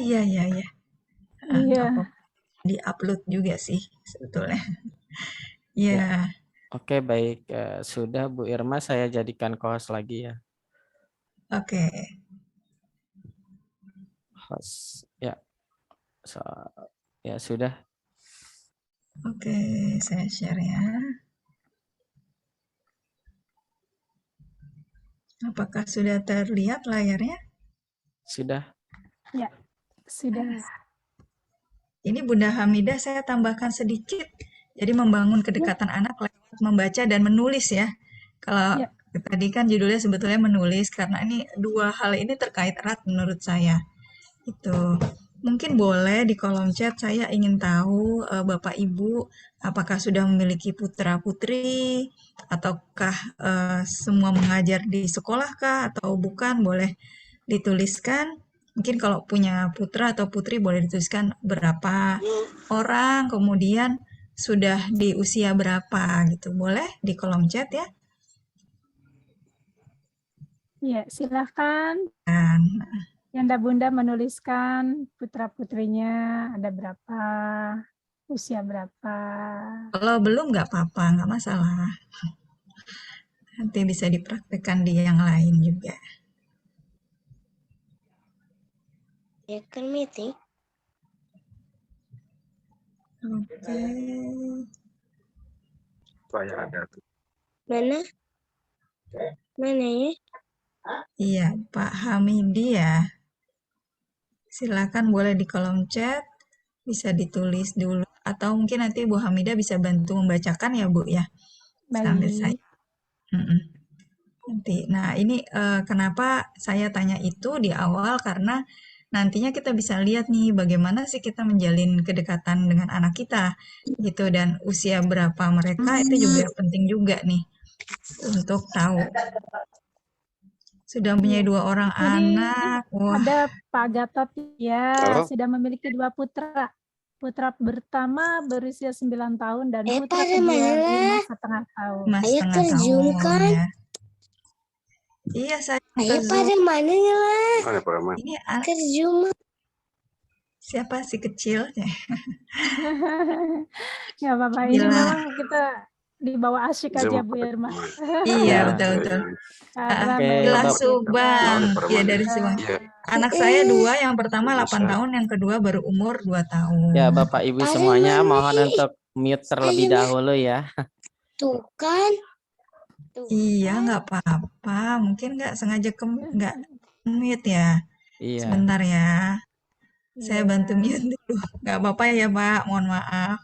Iya, iya, iya. Nggak Iya. apa-apa. Di-upload juga sih sebetulnya. Ya, Iya, oke baik. Sudah Bu Irma, saya jadikan co-host lagi ya. oke. Host. Ya, so, ya sudah. Oke, saya share ya. Apakah sudah terlihat layarnya? Sudah. Ya, sudah. Ini Bunda Hamidah saya tambahkan sedikit. Jadi membangun Ya, kedekatan anak lewat membaca dan menulis ya. Kalau ya. tadi kan judulnya sebetulnya menulis karena ini dua hal ini terkait erat menurut saya. Itu. Mungkin boleh di kolom chat saya ingin tahu Bapak Ibu apakah sudah memiliki putra putri ataukah semua mengajar di sekolah kah atau bukan, boleh dituliskan. Mungkin kalau punya putra atau putri boleh dituliskan berapa orang, kemudian sudah di usia berapa gitu. Boleh di kolom chat ya. Ya, silakan Dan Yanda Bunda menuliskan putra-putrinya ada berapa, usia berapa. kalau belum nggak apa-apa, nggak masalah. Nanti bisa dipraktekkan di yang lain juga. Ya kan meeting. Oke. Saya ada tuh. Mana? Mana ya? Iya, Pak Hamidi ya. Silakan boleh di kolom chat, bisa ditulis dulu. Atau mungkin nanti Bu Hamida bisa bantu membacakan ya Bu ya. Sambil Baik. saya. Mm-mm. Nanti. Nah, ini kenapa saya tanya itu di awal karena nantinya kita bisa lihat nih bagaimana sih kita menjalin kedekatan dengan anak kita gitu dan usia berapa mereka itu juga penting juga nih untuk tahu. Sudah punya Ya. dua orang Jadi anak, wah ada Pak Gatot ya, Halo? sudah memiliki 2 putra. Putra pertama berusia 9 tahun dan putra pada kedua mana? 5,5 tahun. Mas Ayah setengah kerjum tahun kan? ya. Iya saya ke Ayah Zoom. pada mana lah? Mana Pak Rahman? Ini Kerjum. siapa si kecil? Nggak apa-apa, ini Bila memang kita dibawa asyik aja Zoom Bu Irma. iya Ya, betul-betul. Karena oke Bila memang Bapak. Subang, Mana Pak ya Rahman? dari Subang. Iya, Anak saya dua, yang pertama 8 bisa. tahun, yang kedua baru umur 2 Ya tahun. Bapak Ibu Pada semuanya mana? mohon untuk mute terlebih Ayah, dahulu ya. tuh kan? Tuh Iya, kan? nggak apa-apa. Mungkin nggak sengaja nggak mute ya. Iya. Sebentar ya. Saya Iya. bantu mute dulu. Nggak apa-apa ya, Pak. Mohon maaf.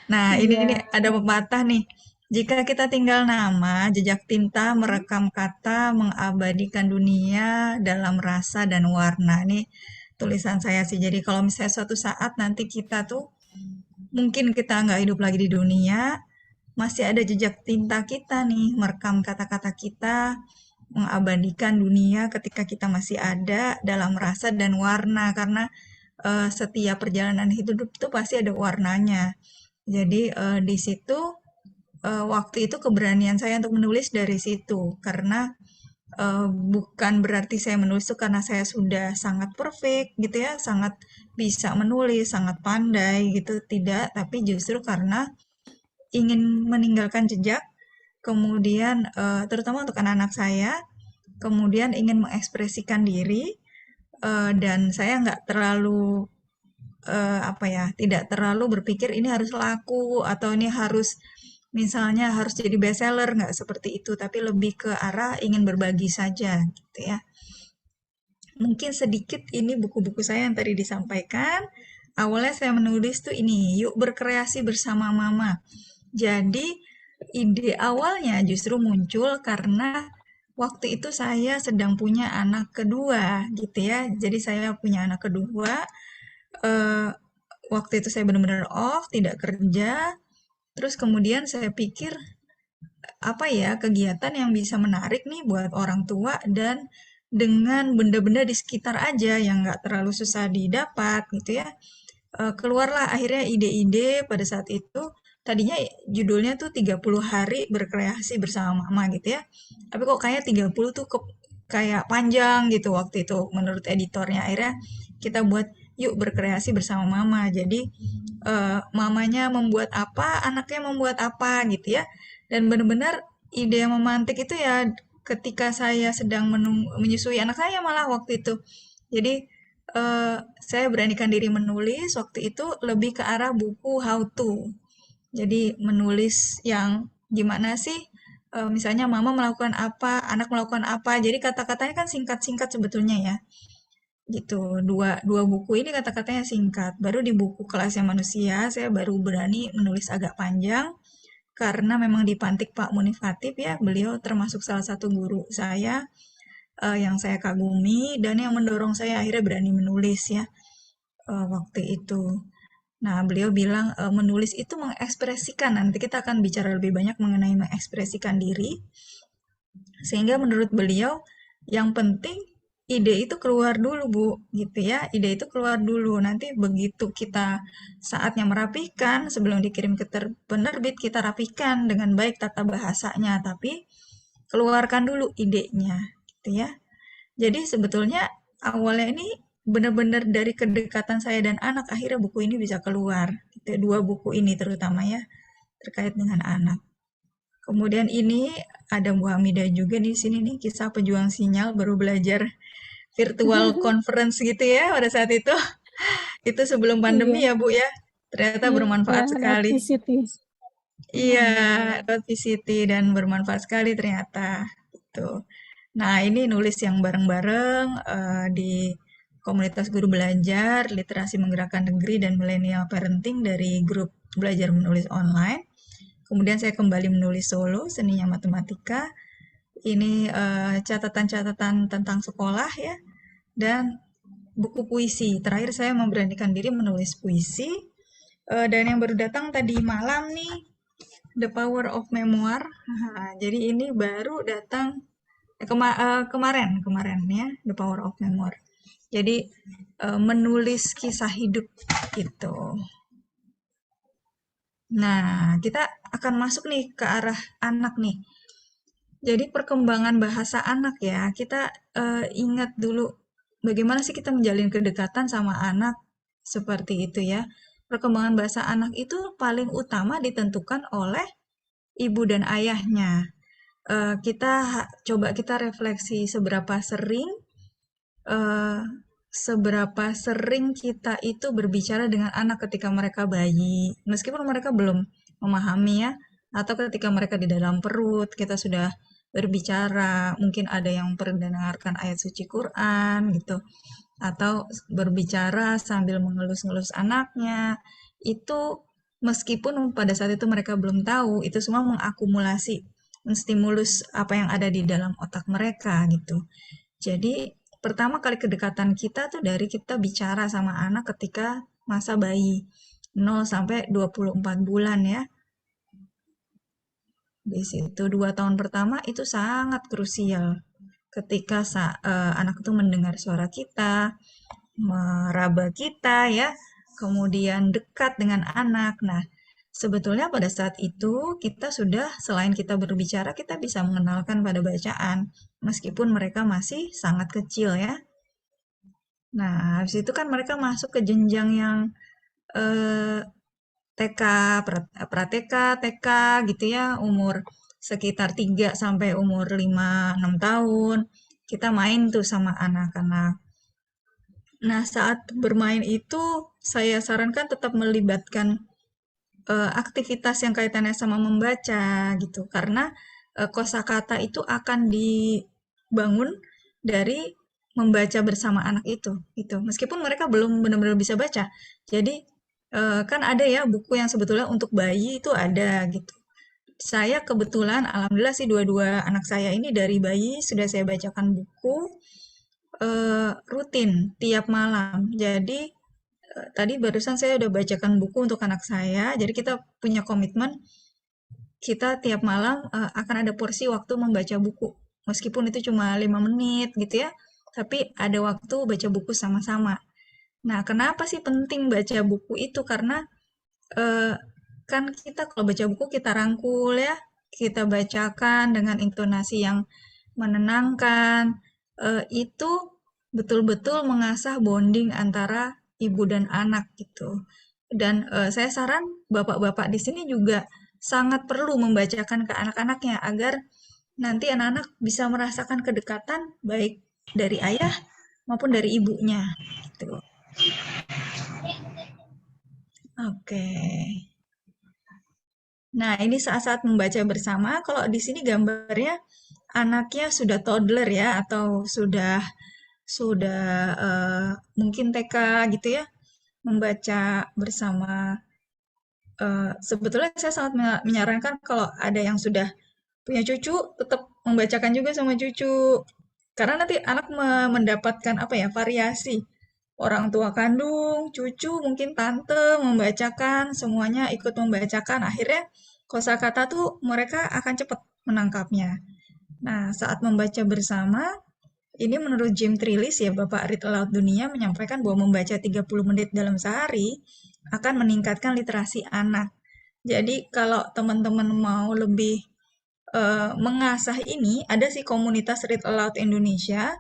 Nah, ini Iya. ada pepatah nih. Jika kita tinggal nama, jejak tinta merekam kata, mengabadikan dunia dalam rasa dan warna. Ini tulisan saya sih. Jadi kalau misalnya suatu saat nanti kita tuh, mungkin kita nggak hidup lagi di dunia, masih ada jejak tinta kita nih, merekam kata-kata kita, mengabadikan dunia ketika kita masih ada dalam rasa dan warna. Karena setiap perjalanan hidup itu pasti ada warnanya. Jadi di situ waktu itu keberanian saya untuk menulis dari situ karena bukan berarti saya menulis itu karena saya sudah sangat perfect gitu ya, sangat bisa menulis, sangat pandai gitu, tidak, tapi justru karena ingin meninggalkan jejak, kemudian terutama untuk anak-anak saya, kemudian ingin mengekspresikan diri dan saya nggak terlalu apa ya, tidak terlalu berpikir ini harus laku atau ini harus misalnya harus jadi bestseller, nggak seperti itu, tapi lebih ke arah ingin berbagi saja gitu ya. Mungkin sedikit ini buku-buku saya yang tadi disampaikan. Awalnya saya menulis tuh ini, yuk berkreasi bersama mama. Jadi ide awalnya justru muncul karena waktu itu saya sedang punya anak kedua gitu ya. Jadi saya punya anak kedua, eh, waktu itu saya benar-benar off, tidak kerja. Terus kemudian saya pikir apa ya kegiatan yang bisa menarik nih buat orang tua dan dengan benda-benda di sekitar aja yang nggak terlalu susah didapat gitu ya. Keluarlah akhirnya ide-ide pada saat itu. Tadinya judulnya tuh 30 hari berkreasi bersama mama gitu ya. Tapi kok kayak 30 tuh kayak panjang gitu waktu itu menurut editornya. Akhirnya kita buat yuk berkreasi bersama mama. Jadi mamanya membuat apa, anaknya membuat apa gitu ya. Dan benar-benar ide yang memantik itu ya ketika saya sedang menyusui anak saya malah waktu itu. Jadi saya beranikan diri menulis waktu itu lebih ke arah buku how to. Jadi menulis yang gimana sih, misalnya mama melakukan apa, anak melakukan apa. Jadi kata-katanya kan singkat-singkat sebetulnya ya. Gitu. Dua buku ini kata-katanya singkat. Baru di buku Kelasnya Manusia saya baru berani menulis agak panjang karena memang dipantik Pak Munif Khatib ya. Beliau termasuk salah satu guru saya yang saya kagumi dan yang mendorong saya akhirnya berani menulis ya waktu itu. Nah, beliau bilang menulis itu mengekspresikan. Nanti kita akan bicara lebih banyak mengenai mengekspresikan diri. Sehingga menurut beliau yang penting ide itu keluar dulu, Bu, gitu ya. Ide itu keluar dulu. Nanti begitu kita saatnya merapikan, sebelum dikirim ke penerbit, kita rapikan dengan baik tata bahasanya. Tapi keluarkan dulu idenya, gitu ya. Jadi sebetulnya awalnya ini benar-benar dari kedekatan saya dan anak, akhirnya buku ini bisa keluar. Gitu, dua buku ini terutama ya, terkait dengan anak. Kemudian ini ada Bu Hamidah juga di sini nih, kisah pejuang sinyal baru belajar virtual conference gitu ya pada saat itu. Itu sebelum pandemi Iya, ya Bu ya. Ternyata iya, bermanfaat lewat sekali. VCT. Iya, lewat VCT dan bermanfaat sekali ternyata. Gitu. Nah, ini nulis yang bareng-bareng di komunitas guru belajar, literasi menggerakkan negeri dan millennial parenting dari grup belajar menulis online. Kemudian saya kembali menulis solo, seninya matematika. Ini catatan-catatan tentang sekolah ya, dan buku puisi. Terakhir saya memberanikan diri menulis puisi. Dan yang baru datang tadi malam nih, The Power of Memoir. Jadi ini baru datang kemarin ya, The Power of Memoir. Jadi menulis kisah hidup gitu. Nah, kita akan masuk nih ke arah anak nih. Jadi perkembangan bahasa anak ya, kita ingat dulu bagaimana sih kita menjalin kedekatan sama anak seperti itu ya. Perkembangan bahasa anak itu paling utama ditentukan oleh ibu dan ayahnya. Coba kita refleksi seberapa sering kita itu berbicara dengan anak ketika mereka bayi, meskipun mereka belum memahami ya, atau ketika mereka di dalam perut, kita sudah berbicara, mungkin ada yang pernah mendengarkan ayat suci Quran gitu, atau berbicara sambil mengelus-ngelus anaknya, itu meskipun pada saat itu mereka belum tahu, itu semua mengakumulasi, menstimulus apa yang ada di dalam otak mereka gitu. Jadi pertama kali kedekatan kita tuh dari kita bicara sama anak ketika masa bayi 0 sampai 24 bulan ya. Di situ 2 tahun pertama itu sangat krusial. Ketika anak itu mendengar suara kita, meraba kita ya, kemudian dekat dengan anak. Nah, sebetulnya pada saat itu kita sudah selain kita berbicara, kita bisa mengenalkan pada bacaan, meskipun mereka masih sangat kecil ya. Nah, habis itu kan mereka masuk ke jenjang yang TK, pra-TK, TK gitu ya, umur sekitar 3 sampai umur 5-6 tahun. Kita main tuh sama anak-anak. Nah, saat bermain itu saya sarankan tetap melibatkan aktivitas yang kaitannya sama membaca gitu. Karena kosakata itu akan dibangun dari membaca bersama anak itu gitu. Meskipun mereka belum benar-benar bisa baca. Jadi kan ada ya buku yang sebetulnya untuk bayi itu ada gitu. Saya kebetulan alhamdulillah sih dua-dua anak saya ini dari bayi sudah saya bacakan buku rutin tiap malam. Jadi tadi barusan saya udah bacakan buku untuk anak saya. Jadi kita punya komitmen kita tiap malam akan ada porsi waktu membaca buku. Meskipun itu cuma 5 menit gitu ya. Tapi ada waktu baca buku sama-sama. Nah, kenapa sih penting baca buku itu? Karena kan kita kalau baca buku kita rangkul ya, kita bacakan dengan intonasi yang menenangkan, itu betul-betul mengasah bonding antara ibu dan anak gitu. Dan saya saran bapak-bapak di sini juga sangat perlu membacakan ke anak-anaknya agar nanti anak-anak bisa merasakan kedekatan baik dari ayah maupun dari ibunya gitu. Oke. Nah, ini saat-saat membaca bersama. Kalau di sini gambarnya anaknya sudah toddler ya atau sudah mungkin TK gitu ya, membaca bersama. Sebetulnya saya sangat menyarankan kalau ada yang sudah punya cucu, tetap membacakan juga sama cucu. Karena nanti anak mendapatkan apa ya, variasi. Orang tua kandung, cucu, mungkin tante membacakan, semuanya ikut membacakan. Akhirnya kosakata tuh mereka akan cepat menangkapnya. Nah, saat membaca bersama, ini menurut Jim Trelease ya, Bapak Read Aloud Dunia menyampaikan bahwa membaca 30 menit dalam sehari akan meningkatkan literasi anak. Jadi kalau teman-teman mau lebih mengasah ini, ada sih komunitas Read Aloud Indonesia,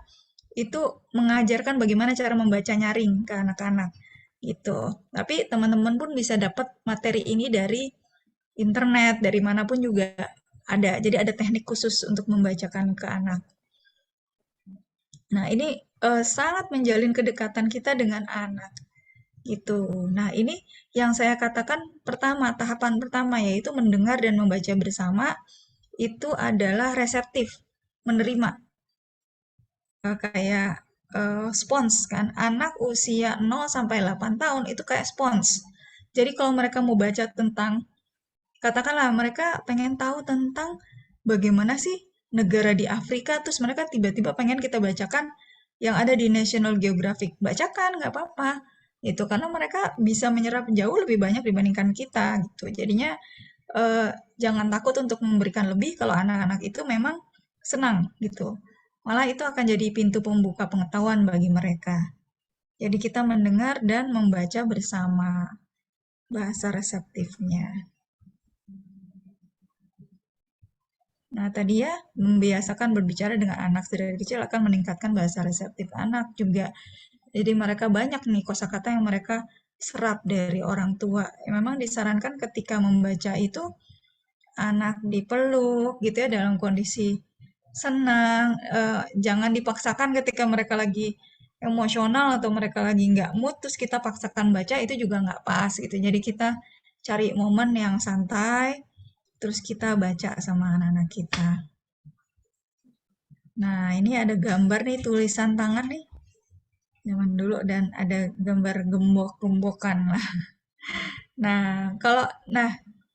itu mengajarkan bagaimana cara membaca nyaring ke anak-anak gitu. Tapi teman-teman pun bisa dapat materi ini dari internet, dari manapun juga ada. Jadi ada teknik khusus untuk membacakan ke anak. Nah, ini sangat menjalin kedekatan kita dengan anak gitu. Nah, ini yang saya katakan pertama, tahapan pertama yaitu mendengar dan membaca bersama itu adalah reseptif, menerima. Kayak spons kan. Anak usia 0 sampai 8 tahun itu kayak spons. Jadi kalau mereka mau baca tentang, katakanlah mereka pengen tahu tentang bagaimana sih negara di Afrika, terus mereka tiba-tiba pengen kita bacakan yang ada di National Geographic. Bacakan, nggak apa-apa. Itu karena mereka bisa menyerap jauh lebih banyak dibandingkan kita gitu. Jadinya jangan takut untuk memberikan lebih kalau anak-anak itu memang senang gitu. Malah itu akan jadi pintu pembuka pengetahuan bagi mereka. Jadi kita mendengar dan membaca bersama, bahasa reseptifnya. Nah, tadi ya, membiasakan berbicara dengan anak dari kecil akan meningkatkan bahasa reseptif anak juga. Jadi mereka banyak nih kosakata yang mereka serap dari orang tua. Memang disarankan ketika membaca itu anak dipeluk gitu ya dalam kondisi senang, jangan dipaksakan ketika mereka lagi emosional atau mereka lagi nggak mood, terus kita paksakan baca itu juga nggak pas gitu. Jadi kita cari momen yang santai, terus kita baca sama anak-anak kita. Nah, ini ada gambar nih tulisan tangan nih, zaman dulu dan ada gambar gembok-gembokan lah. Nah,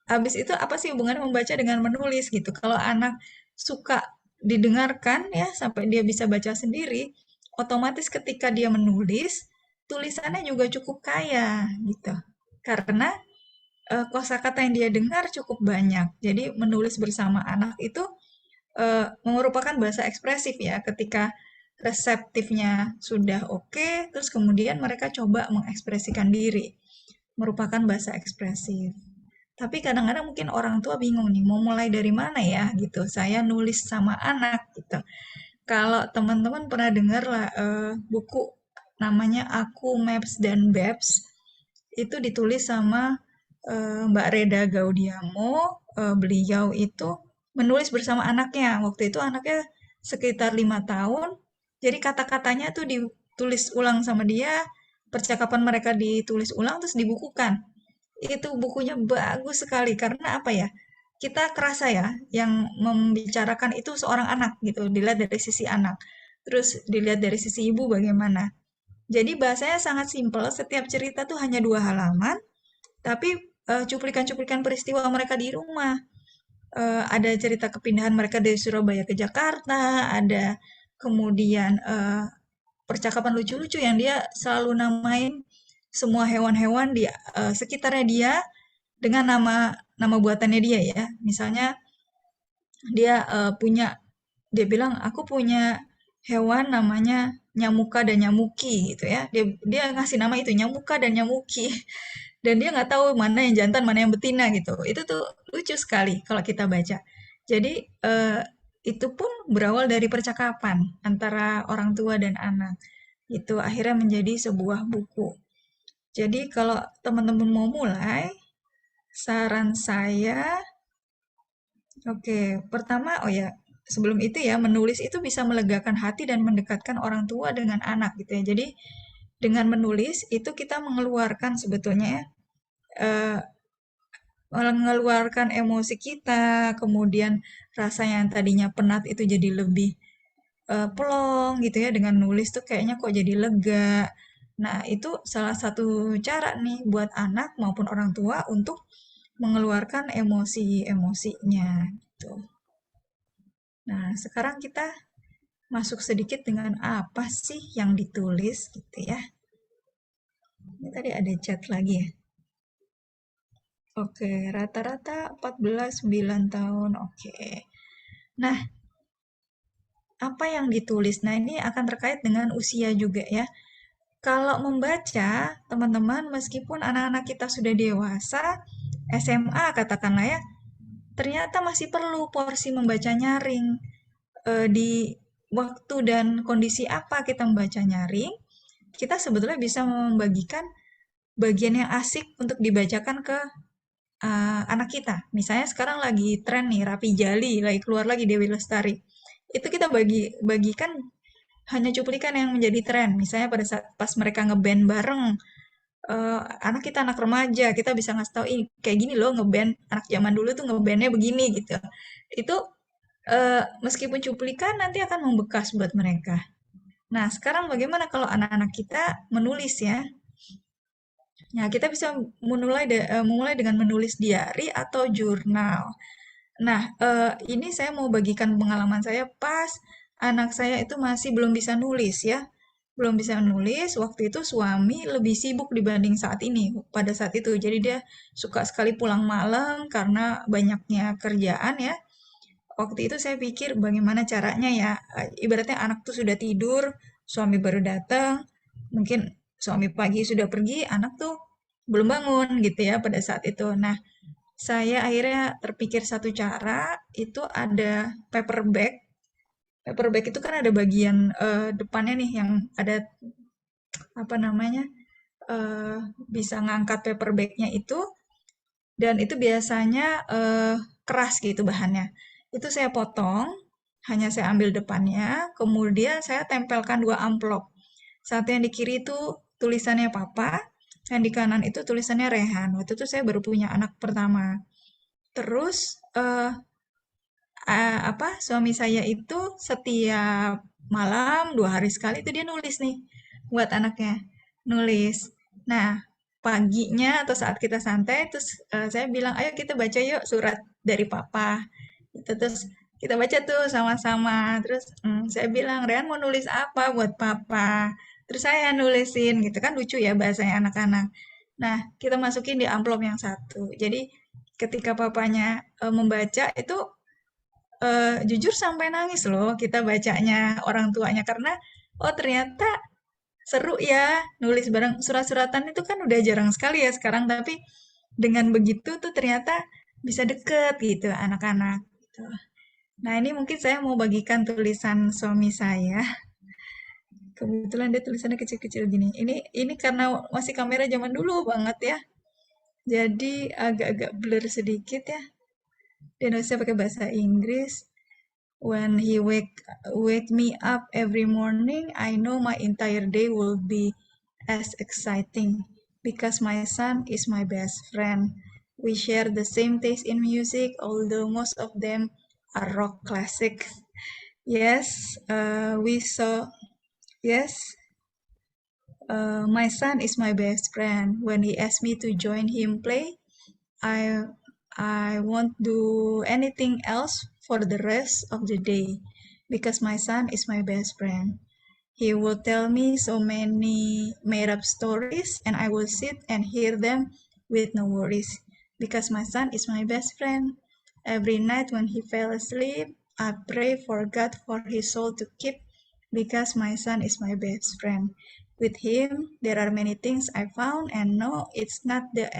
habis itu apa sih hubungannya membaca dengan menulis gitu? Kalau anak suka didengarkan ya sampai dia bisa baca sendiri, otomatis ketika dia menulis, tulisannya juga cukup kaya gitu. Karena kosakata yang dia dengar cukup banyak. Jadi menulis bersama anak itu merupakan bahasa ekspresif ya. Ketika reseptifnya sudah oke, terus kemudian mereka coba mengekspresikan diri, merupakan bahasa ekspresif. Tapi kadang-kadang mungkin orang tua bingung nih, mau mulai dari mana ya gitu. Saya nulis sama anak gitu. Kalau teman-teman pernah dengar lah buku namanya Aku, Maps, dan Babs, itu ditulis sama Mbak Reda Gaudiamo. Beliau itu menulis bersama anaknya. Waktu itu anaknya sekitar 5 tahun. Jadi kata-katanya tuh ditulis ulang sama dia, percakapan mereka ditulis ulang terus dibukukan. Itu bukunya bagus sekali karena apa ya? Kita kerasa ya yang membicarakan itu seorang anak gitu, dilihat dari sisi anak. Terus dilihat dari sisi ibu bagaimana. Jadi bahasanya sangat simpel, setiap cerita tuh hanya 2 halaman, tapi cuplikan-cuplikan peristiwa mereka di rumah. Ada cerita kepindahan mereka dari Surabaya ke Jakarta, ada kemudian percakapan lucu-lucu yang dia selalu namain semua hewan-hewan di sekitarnya dia dengan nama buatannya dia ya. Misalnya dia dia bilang aku punya hewan namanya Nyamuka dan Nyamuki gitu ya. Dia ngasih nama itu Nyamuka dan Nyamuki. Dan dia nggak tahu mana yang jantan, mana yang betina gitu. Itu tuh lucu sekali kalau kita baca. Jadi itu pun berawal dari percakapan antara orang tua dan anak. Itu akhirnya menjadi sebuah buku. Jadi kalau teman-teman mau mulai, saran saya, oke, pertama, oh ya, sebelum itu ya, menulis itu bisa melegakan hati dan mendekatkan orang tua dengan anak gitu ya. Jadi dengan menulis itu kita mengeluarkan sebetulnya ya, eh, mengeluarkan emosi kita, kemudian rasa yang tadinya penat itu jadi lebih plong gitu ya, dengan nulis tuh kayaknya kok jadi lega. Nah, itu salah satu cara nih buat anak maupun orang tua untuk mengeluarkan emosi-emosinya gitu. Nah, sekarang kita masuk sedikit dengan apa sih yang ditulis gitu ya. Ini tadi ada chat lagi ya. Oke, rata-rata 14, 9 tahun. Oke. Nah, apa yang ditulis? Nah, ini akan terkait dengan usia juga ya. Kalau membaca, teman-teman, meskipun anak-anak kita sudah dewasa, SMA katakanlah ya, ternyata masih perlu porsi membaca nyaring. Di waktu dan kondisi apa kita membaca nyaring, kita sebetulnya bisa membagikan bagian yang asik untuk dibacakan ke anak kita. Misalnya sekarang lagi tren nih, Rapi Jali, lagi keluar lagi Dewi Lestari. Itu kita bagikan hanya cuplikan yang menjadi tren. Misalnya pada saat pas mereka ngeband bareng, anak kita anak remaja, kita bisa ngasih tahu ini kayak gini loh ngeband anak zaman dulu tuh ngebandnya begini gitu. Itu meskipun cuplikan nanti akan membekas buat mereka. Nah, sekarang bagaimana kalau anak-anak kita menulis ya? Nah, kita bisa memulai dengan menulis diary atau jurnal. Nah, ini saya mau bagikan pengalaman saya pas anak saya itu masih belum bisa nulis ya. Belum bisa nulis, waktu itu suami lebih sibuk dibanding saat ini, pada saat itu. Jadi dia suka sekali pulang malam karena banyaknya kerjaan ya. Waktu itu saya pikir bagaimana caranya ya, ibaratnya anak tuh sudah tidur, suami baru datang, mungkin suami pagi sudah pergi, anak tuh belum bangun gitu ya pada saat itu. Nah, saya akhirnya terpikir satu cara, itu ada paper bag. Paper bag itu kan ada bagian depannya nih yang ada apa namanya, bisa ngangkat paper bagnya itu, dan itu biasanya keras gitu bahannya. Itu saya potong, hanya saya ambil depannya, kemudian saya tempelkan 2 amplop. Satu yang di kiri itu tulisannya Papa, yang di kanan itu tulisannya Rehan. Waktu itu saya baru punya anak pertama. Terus suami saya itu setiap malam 2 hari sekali itu dia nulis nih buat anaknya, nulis. Nah, paginya atau saat kita santai terus saya bilang ayo kita baca yuk surat dari Papa gitu. Terus kita baca tuh sama-sama. Terus saya bilang Rehan mau nulis apa buat Papa, terus saya nulisin gitu kan, lucu ya bahasanya anak-anak. Nah, kita masukin di amplop yang satu. Jadi ketika papanya membaca itu jujur sampai nangis loh kita bacanya orang tuanya, karena oh ternyata seru ya nulis bareng. Surat-suratan itu kan udah jarang sekali ya sekarang, tapi dengan begitu tuh ternyata bisa deket gitu anak-anak gitu. Nah, ini mungkin saya mau bagikan tulisan suami saya. Kebetulan dia tulisannya kecil-kecil gini. Ini karena masih kamera zaman dulu banget ya. Jadi agak-agak blur sedikit ya. Dia nulisnya pakai bahasa Inggris. When he wake me up every morning, I know my entire day will be as exciting because my son is my best friend. We share the same taste in music, although most of them are rock classic. Yes, we saw. Yes, my son is my best friend. When he asks me to join him play, I I won't do anything else for the rest of the day because my son is my best friend. He will tell me so many made up stories and I will sit and hear them with no worries because my son is my best friend. Every night when he fell asleep, I pray for God for his soul to keep because my son is my best friend. With him, there are many things I found and no, it's not the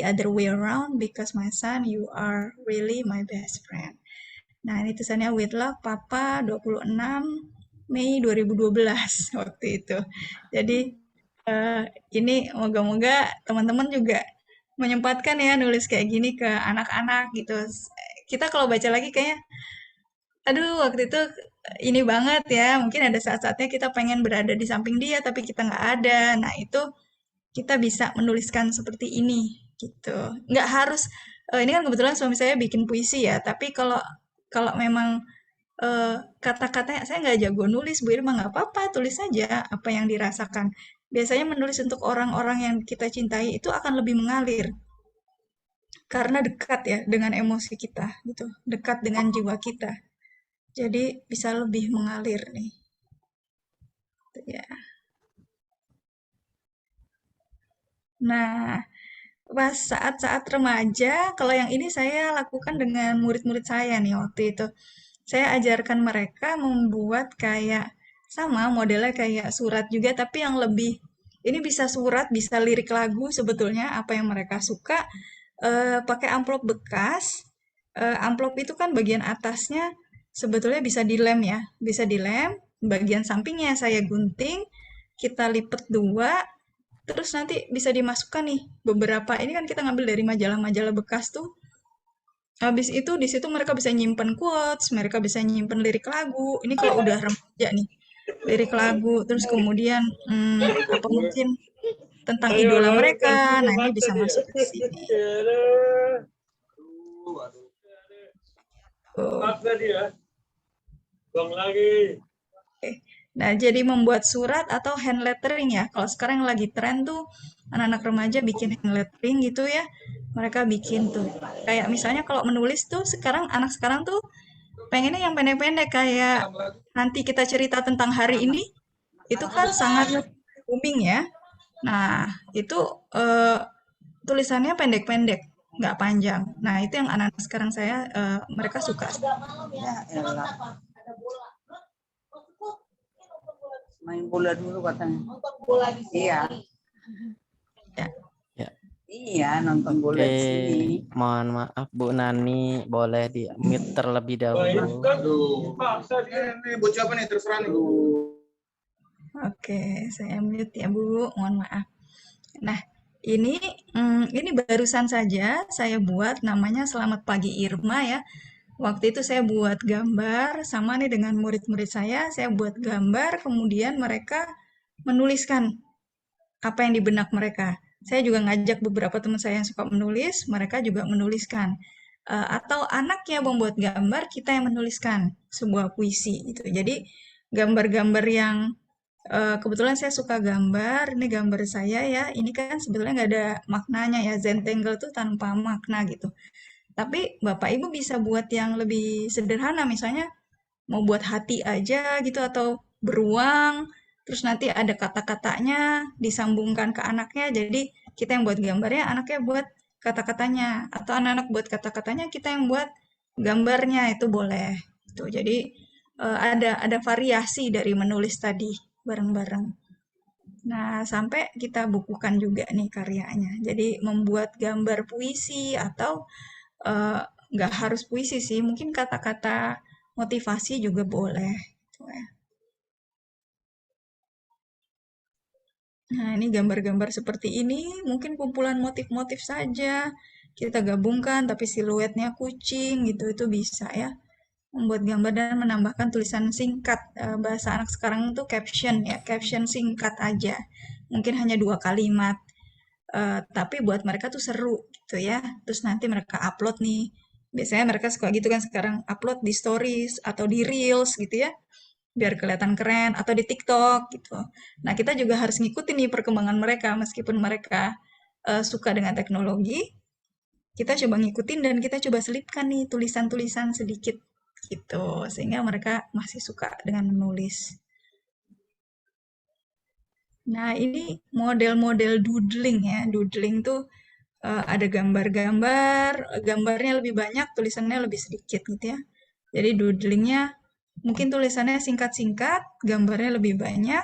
other way around because my son, you are really my best friend. Nah, ini tulisannya with love, Papa 26 Mei 2012 waktu itu. Jadi ini moga-moga teman-teman juga menyempatkan ya nulis kayak gini ke anak-anak gitu. Kita kalau baca lagi kayaknya, aduh waktu itu ini banget ya. Mungkin ada saat-saatnya kita pengen berada di samping dia, tapi kita nggak ada. Nah itu kita bisa menuliskan seperti ini gitu. Nggak harus, ini kan kebetulan suami saya bikin puisi ya. Tapi kalau kalau memang kata-katanya saya nggak jago nulis Bu Irma, nggak apa-apa, tulis saja apa yang dirasakan. Biasanya menulis untuk orang-orang yang kita cintai itu akan lebih mengalir karena dekat ya dengan emosi kita gitu, dekat dengan jiwa kita. Jadi bisa lebih mengalir nih. Gitu ya. Nah, pas saat-saat remaja, kalau yang ini saya lakukan dengan murid-murid saya nih waktu itu. Saya ajarkan mereka membuat kayak sama modelnya kayak surat juga, tapi yang lebih ini bisa surat, bisa lirik lagu sebetulnya apa yang mereka suka. Pakai amplop bekas. Amplop itu kan bagian atasnya sebetulnya bisa dilem ya, bisa dilem. Bagian sampingnya saya gunting, kita lipat dua, terus nanti bisa dimasukkan nih beberapa. Ini kan kita ngambil dari majalah-majalah bekas tuh. Habis itu di situ mereka bisa nyimpen quotes, mereka bisa nyimpen lirik lagu. Ini kalau udah remaja nih, lirik lagu. Terus kemudian apa mungkin tentang idola mereka. Nah ini bisa masuk ke sini. Tuh. Oke. Nah, jadi membuat surat atau hand lettering ya. Kalau sekarang yang lagi tren tuh anak-anak remaja bikin hand lettering gitu ya. Mereka bikin tuh. Kayak misalnya kalau menulis tuh sekarang anak sekarang tuh pengennya yang pendek-pendek kayak nanti kita cerita tentang hari ini. Itu kan sangat booming ya. Nah, itu tulisannya pendek-pendek, nggak panjang. Nah, itu yang anak-anak sekarang saya mereka suka. Ya elah. Main bola dulu katanya. Iya. Ya. Ya. Iya, nonton bola di sini. Oke, mohon maaf Bu Nani, boleh di mute terlebih dahulu. Bocah apa nih terserah nih. Oke, saya mute ya Bu, mohon maaf. Nah, ini barusan saja saya buat namanya Selamat Pagi Irma ya. Waktu itu saya buat gambar sama nih dengan murid-murid saya buat gambar, kemudian mereka menuliskan apa yang di benak mereka. Saya juga ngajak beberapa teman saya yang suka menulis, mereka juga menuliskan. Atau anaknya membuat gambar, kita yang menuliskan sebuah puisi gitu. Jadi gambar-gambar yang kebetulan saya suka gambar, ini gambar saya ya, ini kan sebetulnya nggak ada maknanya ya, Zentangle tuh tanpa makna gitu. Tapi Bapak Ibu bisa buat yang lebih sederhana, misalnya mau buat hati aja gitu atau beruang, terus nanti ada kata-katanya disambungkan ke anaknya, jadi kita yang buat gambarnya, anaknya buat kata-katanya, atau anak-anak buat kata-katanya, kita yang buat gambarnya, itu boleh. Gitu. Jadi ada variasi dari menulis tadi bareng-bareng. Nah, sampai kita bukukan juga nih karyanya. Jadi membuat gambar puisi atau nggak harus puisi sih, mungkin kata-kata motivasi juga boleh. Gitu ya. Nah, ini gambar-gambar seperti ini, mungkin kumpulan motif-motif saja. Kita gabungkan, tapi siluetnya kucing gitu, itu bisa ya. Membuat gambar dan menambahkan tulisan singkat. Bahasa anak sekarang itu caption ya, caption singkat aja. Mungkin hanya 2 kalimat. Tapi buat mereka tuh seru gitu ya. Terus nanti mereka upload nih. Biasanya mereka suka gitu kan sekarang upload di stories atau di reels gitu ya. Biar kelihatan keren atau di TikTok gitu. Nah, kita juga harus ngikutin nih perkembangan mereka meskipun mereka suka dengan teknologi. Kita coba ngikutin dan kita coba selipkan nih tulisan-tulisan sedikit gitu sehingga mereka masih suka dengan menulis. Nah, ini model-model doodling ya. Doodling tuh ada gambar-gambar, gambarnya lebih banyak, tulisannya lebih sedikit gitu ya. Jadi doodlingnya mungkin tulisannya singkat-singkat, gambarnya lebih banyak,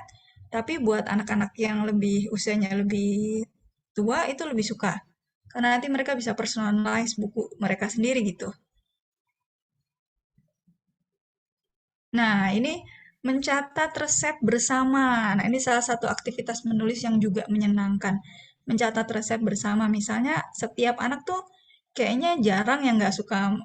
tapi buat anak-anak yang lebih usianya lebih tua itu lebih suka. Karena nanti mereka bisa personalize buku mereka sendiri gitu. Nah, ini mencatat resep bersama. Nah, ini salah satu aktivitas menulis yang juga menyenangkan. Mencatat resep bersama. Misalnya setiap anak tuh kayaknya jarang yang nggak suka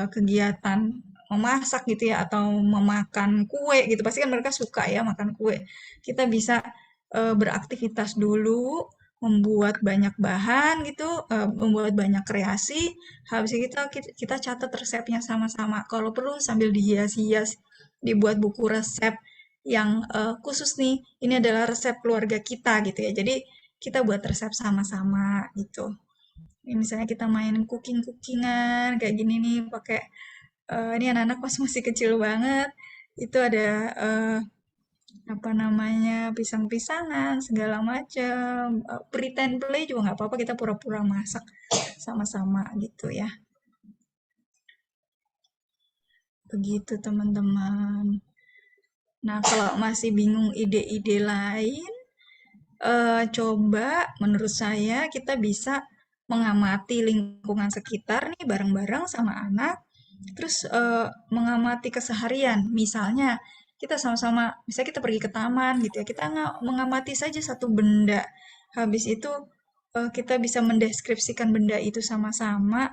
kegiatan memasak gitu ya atau memakan kue gitu. Pasti kan mereka suka ya makan kue. Kita bisa beraktivitas dulu, membuat banyak bahan gitu, membuat banyak kreasi. Habis itu kita catat resepnya sama-sama. Kalau perlu sambil dihias-hias, dibuat buku resep yang khusus nih. Ini adalah resep keluarga kita gitu ya. Jadi kita buat resep sama-sama gitu. Ini misalnya kita main cooking-cookingan kayak gini nih pakai ini anak-anak pas masih kecil banget. Itu ada apa namanya pisang-pisangan segala macam. Pretend play juga nggak apa-apa, kita pura-pura masak sama-sama gitu ya. Begitu teman-teman. Nah, kalau masih bingung ide-ide lain, coba menurut saya kita bisa mengamati lingkungan sekitar nih bareng-bareng sama anak, terus mengamati keseharian. Misalnya kita sama-sama, misalnya kita pergi ke taman gitu ya, kita mengamati saja satu benda. Habis itu kita bisa mendeskripsikan benda itu sama-sama,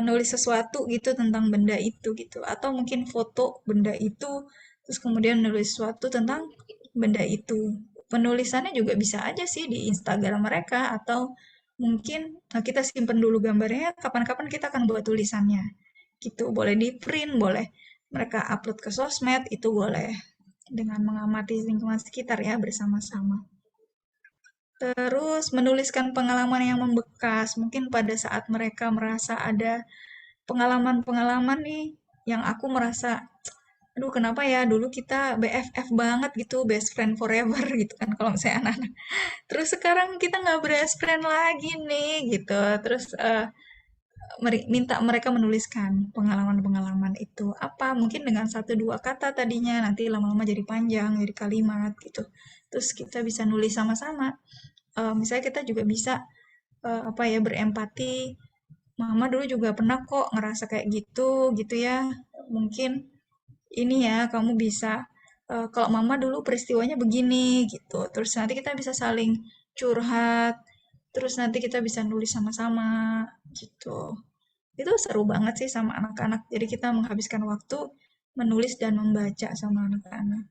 nulis sesuatu gitu tentang benda itu gitu, atau mungkin foto benda itu, terus kemudian nulis sesuatu tentang benda itu. Penulisannya juga bisa aja sih di Instagram mereka, atau mungkin kita simpen dulu gambarnya, kapan-kapan kita akan buat tulisannya. Gitu, boleh di print, boleh mereka upload ke sosmed, itu boleh dengan mengamati lingkungan sekitar ya bersama-sama. Terus menuliskan pengalaman yang membekas, mungkin pada saat mereka merasa ada pengalaman-pengalaman nih yang aku merasa aduh kenapa ya dulu kita BFF banget gitu, best friend forever gitu kan kalau misalnya anak-anak. Terus sekarang kita nggak best friend lagi nih gitu. Terus minta mereka menuliskan pengalaman-pengalaman itu. Apa mungkin dengan satu dua kata tadinya nanti lama-lama jadi panjang, jadi kalimat gitu. Terus kita bisa nulis sama-sama. Misalnya kita juga bisa apa ya berempati. Mama dulu juga pernah kok ngerasa kayak gitu, gitu ya. Mungkin ini ya kamu bisa kalau mama dulu peristiwanya begini gitu. Terus nanti kita bisa saling curhat. Terus nanti kita bisa nulis sama-sama gitu. Itu seru banget sih sama anak-anak. Jadi kita menghabiskan waktu menulis dan membaca sama anak-anak.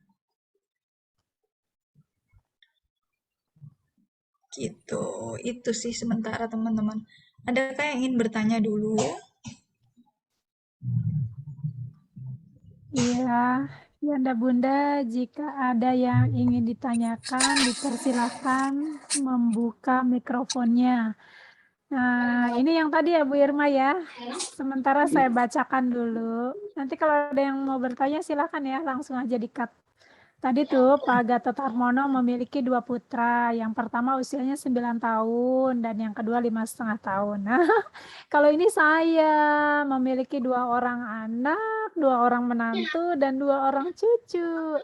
Gitu. Itu sih sementara teman-teman. Adakah yang ingin bertanya dulu? Iya, Yanda Bunda, jika ada yang ingin ditanyakan, dipersilahkan membuka mikrofonnya. Nah, ini yang tadi ya Bu Irma ya. Sementara saya bacakan dulu. Nanti kalau ada yang mau bertanya silahkan ya, langsung aja di-cut. Tadi tuh Pak Gatot Harmono memiliki 2 putra. Yang pertama usianya 9 tahun dan yang kedua 5,5 tahun. Nah, kalau ini saya memiliki 2 orang anak, 2 orang menantu, dan 2 orang cucu.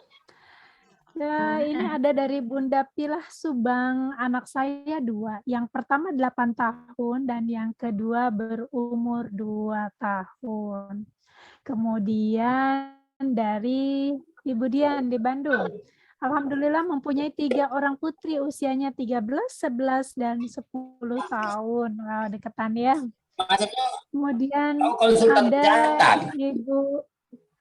Ya, ini ada dari Bunda Pilah Subang, anak saya 2. Yang pertama 8 tahun dan yang kedua berumur 2 tahun. Kemudian dari Ibu Dian di Bandung. Alhamdulillah mempunyai 3 orang putri usianya 13, 11, dan 10 tahun. Wow, deketan ya. Kemudian ada Ibu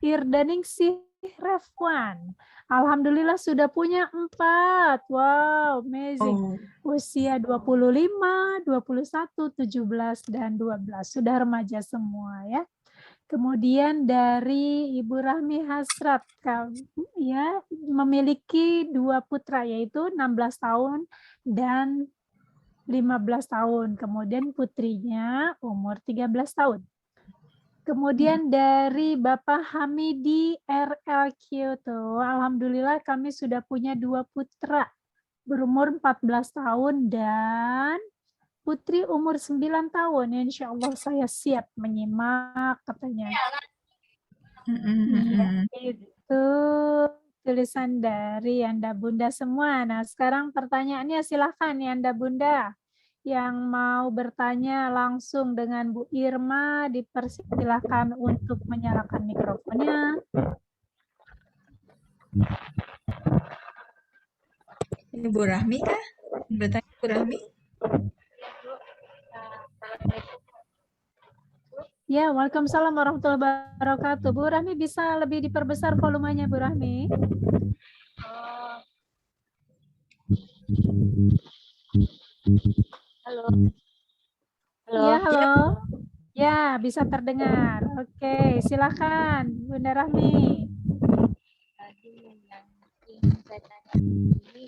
Irdaningsih Refwan. Alhamdulillah sudah punya 4. Wow, amazing. Usia 25, 21, 17, dan 12. Sudah remaja semua ya. Kemudian dari Ibu Rahmi Hasrat, ya, memiliki 2 putra yaitu 16 tahun dan 15 tahun. Kemudian putrinya umur 13 tahun. Kemudian dari Bapak Hamidi RLQ tuh, alhamdulillah kami sudah punya 2 putra berumur 14 tahun dan putri umur 9 tahun. Insya Allah saya siap menyimak katanya. Ya, itu tulisan dari Yanda Bunda semua. Nah, sekarang pertanyaannya silahkan Yanda Bunda. Yang mau bertanya langsung dengan Bu Irma, dipersilahkan untuk menyalakan mikrofonnya. Ini Bu Rahmi kah? Bertanya Bu Rahmi? Ya, Waalaikumsalam warahmatullahi wabarakatuh. Bu Rahmi bisa lebih diperbesar volumenya, Bu Rahmi? Halo. Ya, halo. Ya, bisa terdengar. Oke, silakan, Bunda Rahmi. Tadi yang ingin saya tanya ini,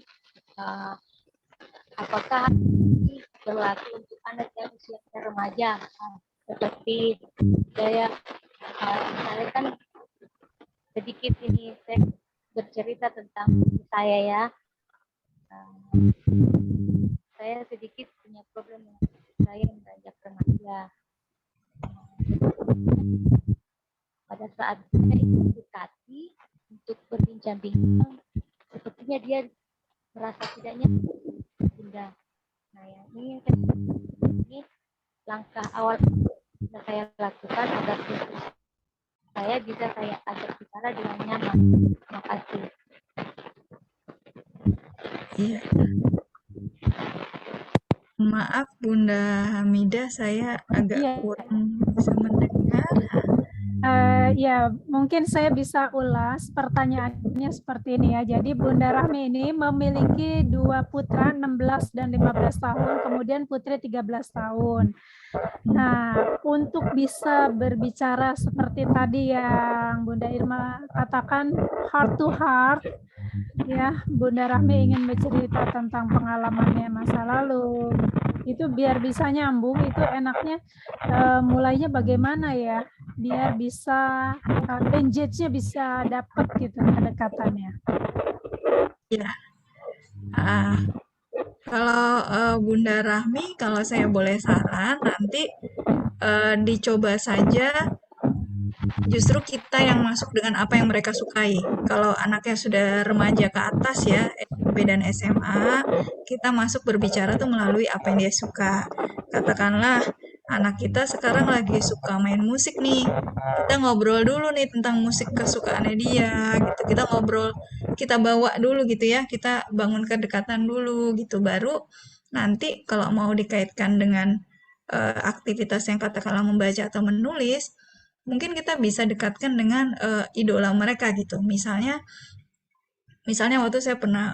apakah ini berlaku untuk anak yang usia remaja? Seperti saya kan sedikit ini saya bercerita tentang saya ya. Saya sedikit punya problem dengan saya beranjak remaja. Pada saat saya ingin dekati untuk berbincang-bincang, sepertinya dia merasa tidak nyaman. Bunda. Nah, ini langkah awal yang saya lakukan agar saya bisa saya ajak bicara dengan nyaman. Terima kasih. Iya. Maaf Bunda Hamidah, saya agak Iya. kurang bisa mendengar. Ya, mungkin saya bisa ulas pertanyaannya seperti ini ya. Jadi Bunda Rahmi ini memiliki 2 putra 16 dan 15 tahun, kemudian putri 13 tahun. Nah, untuk bisa berbicara seperti tadi yang Bunda Irma katakan heart to heart, ya, Bunda Rahmi ingin bercerita tentang pengalamannya masa lalu. Itu biar bisa nyambung, itu enaknya mulainya bagaimana ya? Biar bisa engage-nya bisa dapat gitu kedekatannya. Ya. Kalau Bunda Rahmi, kalau saya boleh saran, nanti dicoba saja justru kita yang masuk dengan apa yang mereka sukai. Kalau anaknya sudah remaja ke atas ya, SMP dan SMA, kita masuk berbicara tuh melalui apa yang dia suka. Katakanlah, anak kita sekarang lagi suka main musik nih. Kita ngobrol dulu nih tentang musik kesukaannya dia, gitu. Kita ngobrol, kita bawa dulu gitu ya, kita bangun kedekatan dulu gitu. Baru nanti kalau mau dikaitkan dengan aktivitas yang katakanlah membaca atau menulis, mungkin kita bisa dekatkan dengan idola mereka gitu. Misalnya waktu saya pernah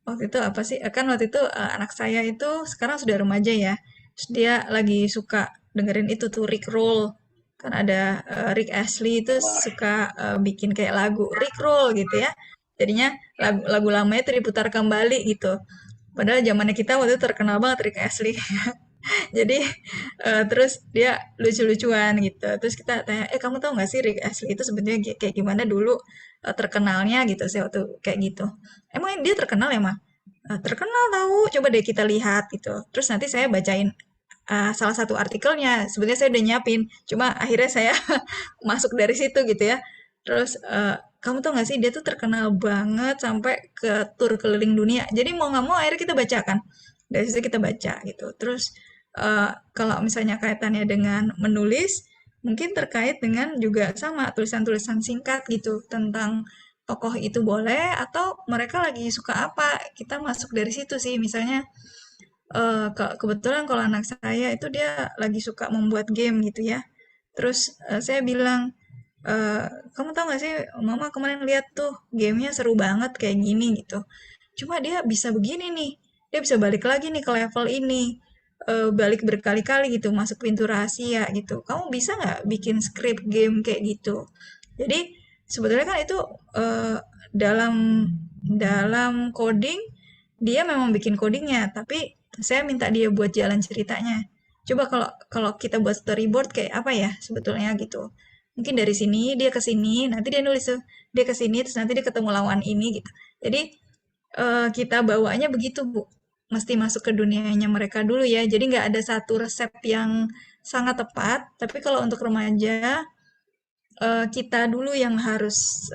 waktu itu apa sih? Kan waktu itu anak saya itu sekarang sudah remaja ya. Terus dia lagi suka dengerin itu tuh Rick Roll. Kan ada Rick Astley itu suka bikin kayak lagu Rick Roll gitu ya. Jadinya lagu lamanya itu diputar kembali gitu. Padahal zamannya kita waktu itu terkenal banget Rick Astley. Jadi terus dia lucu-lucuan gitu. Terus kita tanya, kamu tahu nggak sih Rick Astley itu sebenarnya kayak gimana dulu terkenalnya gitu saya waktu kayak gitu. Emang dia terkenal ya mah? Terkenal tahu. Coba deh kita lihat gitu. Terus nanti saya bacain salah satu artikelnya. Sebenarnya saya udah nyiapin, cuma akhirnya saya masuk dari situ gitu ya. Terus kamu tahu nggak sih dia tuh terkenal banget sampai ke tur keliling dunia. Jadi mau nggak mau akhirnya kita bacakan. Dari situ kita baca gitu. Terus kalau misalnya kaitannya dengan menulis, mungkin terkait dengan juga sama tulisan-tulisan singkat gitu tentang tokoh itu boleh atau mereka lagi suka apa, kita masuk dari situ sih. Misalnya kebetulan kalau anak saya itu dia lagi suka membuat game gitu ya. Terus saya bilang, kamu tahu nggak sih, Mama kemarin lihat tuh gamenya seru banget kayak gini gitu. Cuma dia bisa begini nih, dia bisa balik lagi nih ke level ini, balik berkali-kali gitu, masuk pintu rahasia gitu. Kamu bisa nggak bikin script game kayak gitu? Jadi sebetulnya kan itu dalam dalam coding dia memang bikin codingnya, tapi saya minta dia buat jalan ceritanya. Coba kalau kalau kita buat storyboard kayak apa ya sebetulnya gitu. Mungkin dari sini dia ke sini, nanti dia nulis tuh dia ke sini, terus nanti dia ketemu lawan ini gitu. Jadi kita bawanya begitu Bu, mesti masuk ke dunianya mereka dulu ya. Jadi nggak ada satu resep yang sangat tepat. Tapi kalau untuk remaja kita dulu yang harus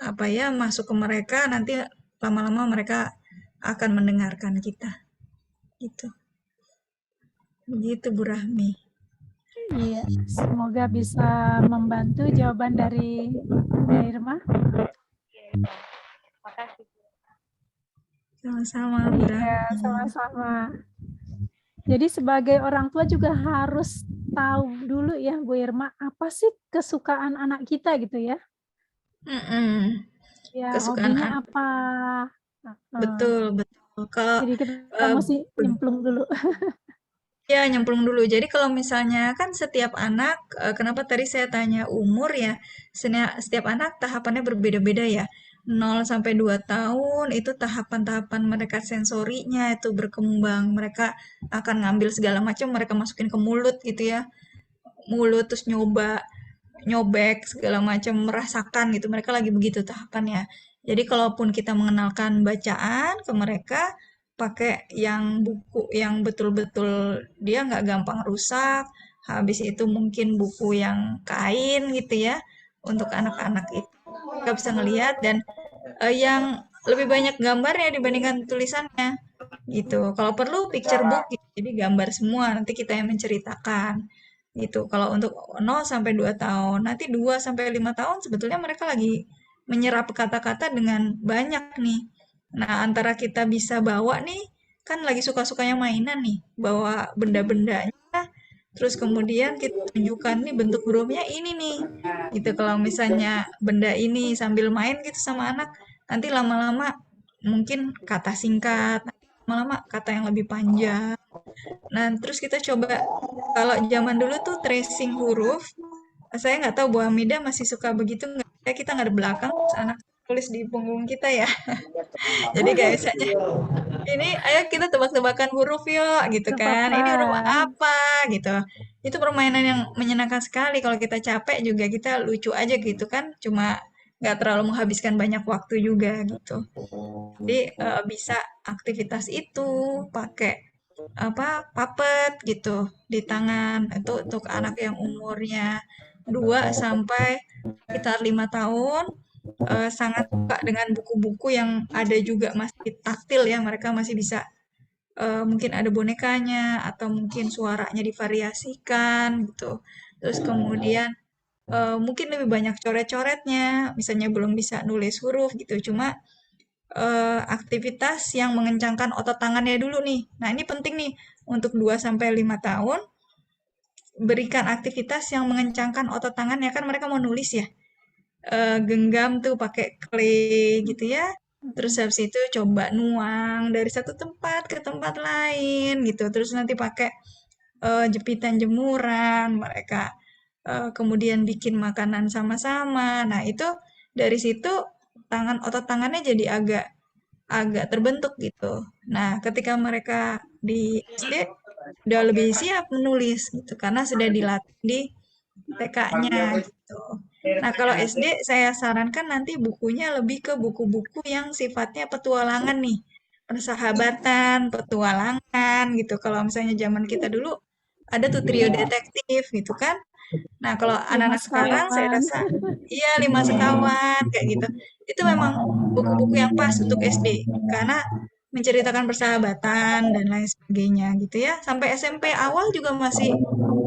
apa ya masuk ke mereka. Nanti lama-lama mereka akan mendengarkan kita. Gitu. Begitu Bu Rahmi. Iya, semoga bisa membantu jawaban dari Mbak Irma. Makasih. Sama-sama, Bu Iya, Rahmi. sama-sama. Jadi sebagai orang tua juga harus tahu dulu ya Bu Irma, apa sih kesukaan anak kita gitu ya? Mm-mm. Ya, Kesukaan hobinya anak, apa? Heeh. betul, betul. Kalau Jadi kita eh, mesti nyemplung dulu. ya, nyemplung dulu. Jadi kalau misalnya kan setiap anak, kenapa tadi saya tanya umur ya, setiap anak tahapannya berbeda-beda ya. 0 sampai 2 tahun itu tahapan-tahapan mereka sensorinya itu berkembang. Mereka akan ngambil segala macam, mereka masukin ke mulut gitu ya. Mulut terus nyoba, nyobek segala macam, merasakan gitu. Mereka lagi begitu tahapannya. Jadi kalaupun kita mengenalkan bacaan ke mereka, pakai yang buku yang betul-betul dia nggak gampang rusak. Habis itu mungkin buku yang kain gitu ya, untuk anak-anak itu mereka bisa ngelihat dan yang lebih banyak gambarnya dibandingkan tulisannya gitu. Kalau perlu picture book gitu, jadi gambar semua nanti kita yang menceritakan gitu. Kalau untuk 0 sampai 2 tahun, nanti 2 sampai 5 tahun sebetulnya mereka lagi menyerap kata-kata dengan banyak nih. Nah, antara kita bisa bawa nih, kan lagi suka-sukanya mainan nih, bawa benda-bendanya, terus kemudian kita tunjukkan nih bentuk hurufnya ini nih. Gitu kalau misalnya benda ini sambil main gitu sama anak, nanti lama-lama mungkin kata singkat, nanti lama-lama kata yang lebih panjang. Nah, terus kita coba kalau zaman dulu tuh tracing huruf, saya nggak tahu Bu Hamida masih suka begitu nggak? Ya kita nggak ada belakang, terus anak tulis di punggung kita ya. Jadi kayak misalnya, ini ayo kita tebak-tebakan huruf yuk, gitu Huruf kan. apa? Ini huruf apa, gitu. Itu permainan yang menyenangkan sekali. Kalau kita capek juga kita lucu aja gitu kan. Cuma nggak terlalu menghabiskan banyak waktu juga gitu. Jadi bisa aktivitas itu pakai apa puppet gitu di tangan itu untuk anak yang umurnya 2 sampai sekitar 5 tahun, sangat suka dengan buku-buku yang ada juga masih taktil ya mereka masih bisa mungkin ada bonekanya atau mungkin suaranya divariasikan gitu terus kemudian mungkin lebih banyak coret-coretnya misalnya belum bisa nulis huruf gitu cuma aktivitas yang mengencangkan otot tangannya dulu nih. Nah, ini penting nih untuk 2 sampai 5 tahun berikan aktivitas yang mengencangkan otot tangannya kan mereka mau nulis ya. Genggam tuh pakai clay gitu ya. Terus habis itu coba nuang dari satu tempat ke tempat lain gitu. Terus nanti pakai jepitan jemuran, mereka kemudian bikin makanan sama-sama. Nah, itu dari situ otot tangannya jadi agak agak terbentuk gitu. Nah, ketika mereka di SD udah lebih siap menulis gitu karena sudah dilatih di TK-nya gitu. Nah, kalau SD saya sarankan nanti bukunya lebih ke buku-buku yang sifatnya petualangan nih. Persahabatan, petualangan gitu. Kalau misalnya zaman kita dulu ada tuh trio detektif gitu kan. Nah, kalau 5 anak-anak sekarang saya sekawan. rasa iya 5 sekawan kayak gitu. Itu memang buku-buku yang pas untuk SD karena menceritakan persahabatan dan lain sebagainya gitu ya. Sampai SMP awal juga masih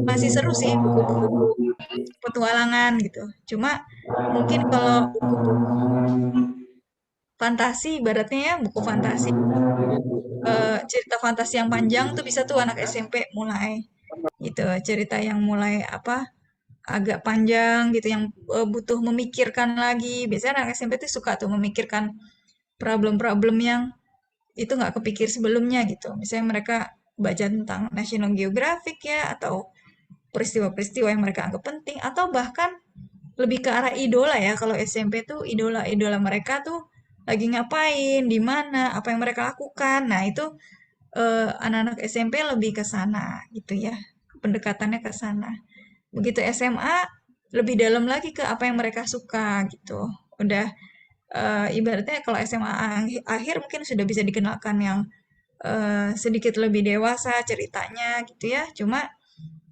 masih seru sih buku-buku petualangan gitu. Cuma mungkin kalau buku-buku fantasi, ibaratnya ya buku fantasi, cerita fantasi yang panjang tuh bisa tuh anak SMP mulai gitu. Cerita yang mulai apa agak panjang gitu yang butuh memikirkan lagi. Biasanya anak SMP tuh suka tuh memikirkan problem-problem yang itu nggak kepikir sebelumnya gitu. Misalnya mereka baca tentang National Geographic ya atau peristiwa-peristiwa yang mereka anggap penting atau bahkan lebih ke arah idola ya. Kalau SMP tuh idola-idola mereka tuh lagi ngapain, di mana, apa yang mereka lakukan. Nah, itu anak-anak SMP lebih ke sana gitu ya. Pendekatannya ke sana. Begitu SMA lebih dalam lagi ke apa yang mereka suka gitu. Udah ibaratnya kalau SMA akhir mungkin sudah bisa dikenalkan yang sedikit lebih dewasa ceritanya gitu ya. Cuma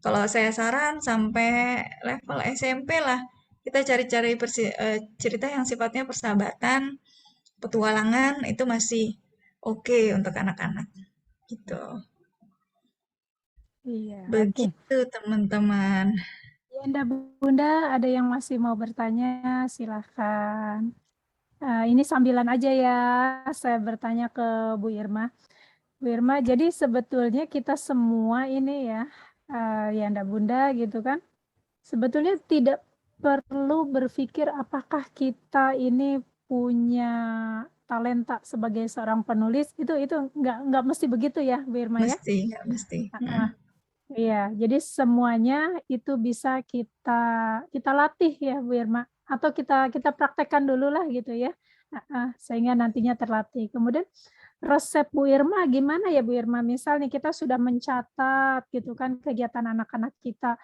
kalau saya saran sampai level SMP lah kita cari-cari cerita yang sifatnya persahabatan, petualangan itu masih oke untuk anak-anak gitu. Iya, oke. Begitu teman-teman. Ya, Anda Bunda, ada yang masih mau bertanya? Silakan. Ini sambilan aja ya, saya bertanya ke Bu Irma. Bu Irma, jadi sebetulnya kita semua ini ya, Yanda Bunda gitu kan, sebetulnya tidak perlu berpikir apakah kita ini punya talenta sebagai seorang penulis, itu nggak mesti begitu ya, Bu Irma ya? Mesti, nggak mesti. Iya, jadi semuanya itu bisa kita latih ya Bu Irma, atau kita praktekkan dulu lah gitu ya, sehingga nantinya terlatih. Kemudian resep Bu Irma gimana ya Bu Irma? Misal nih kita sudah mencatat gitu kan kegiatan anak-anak kita,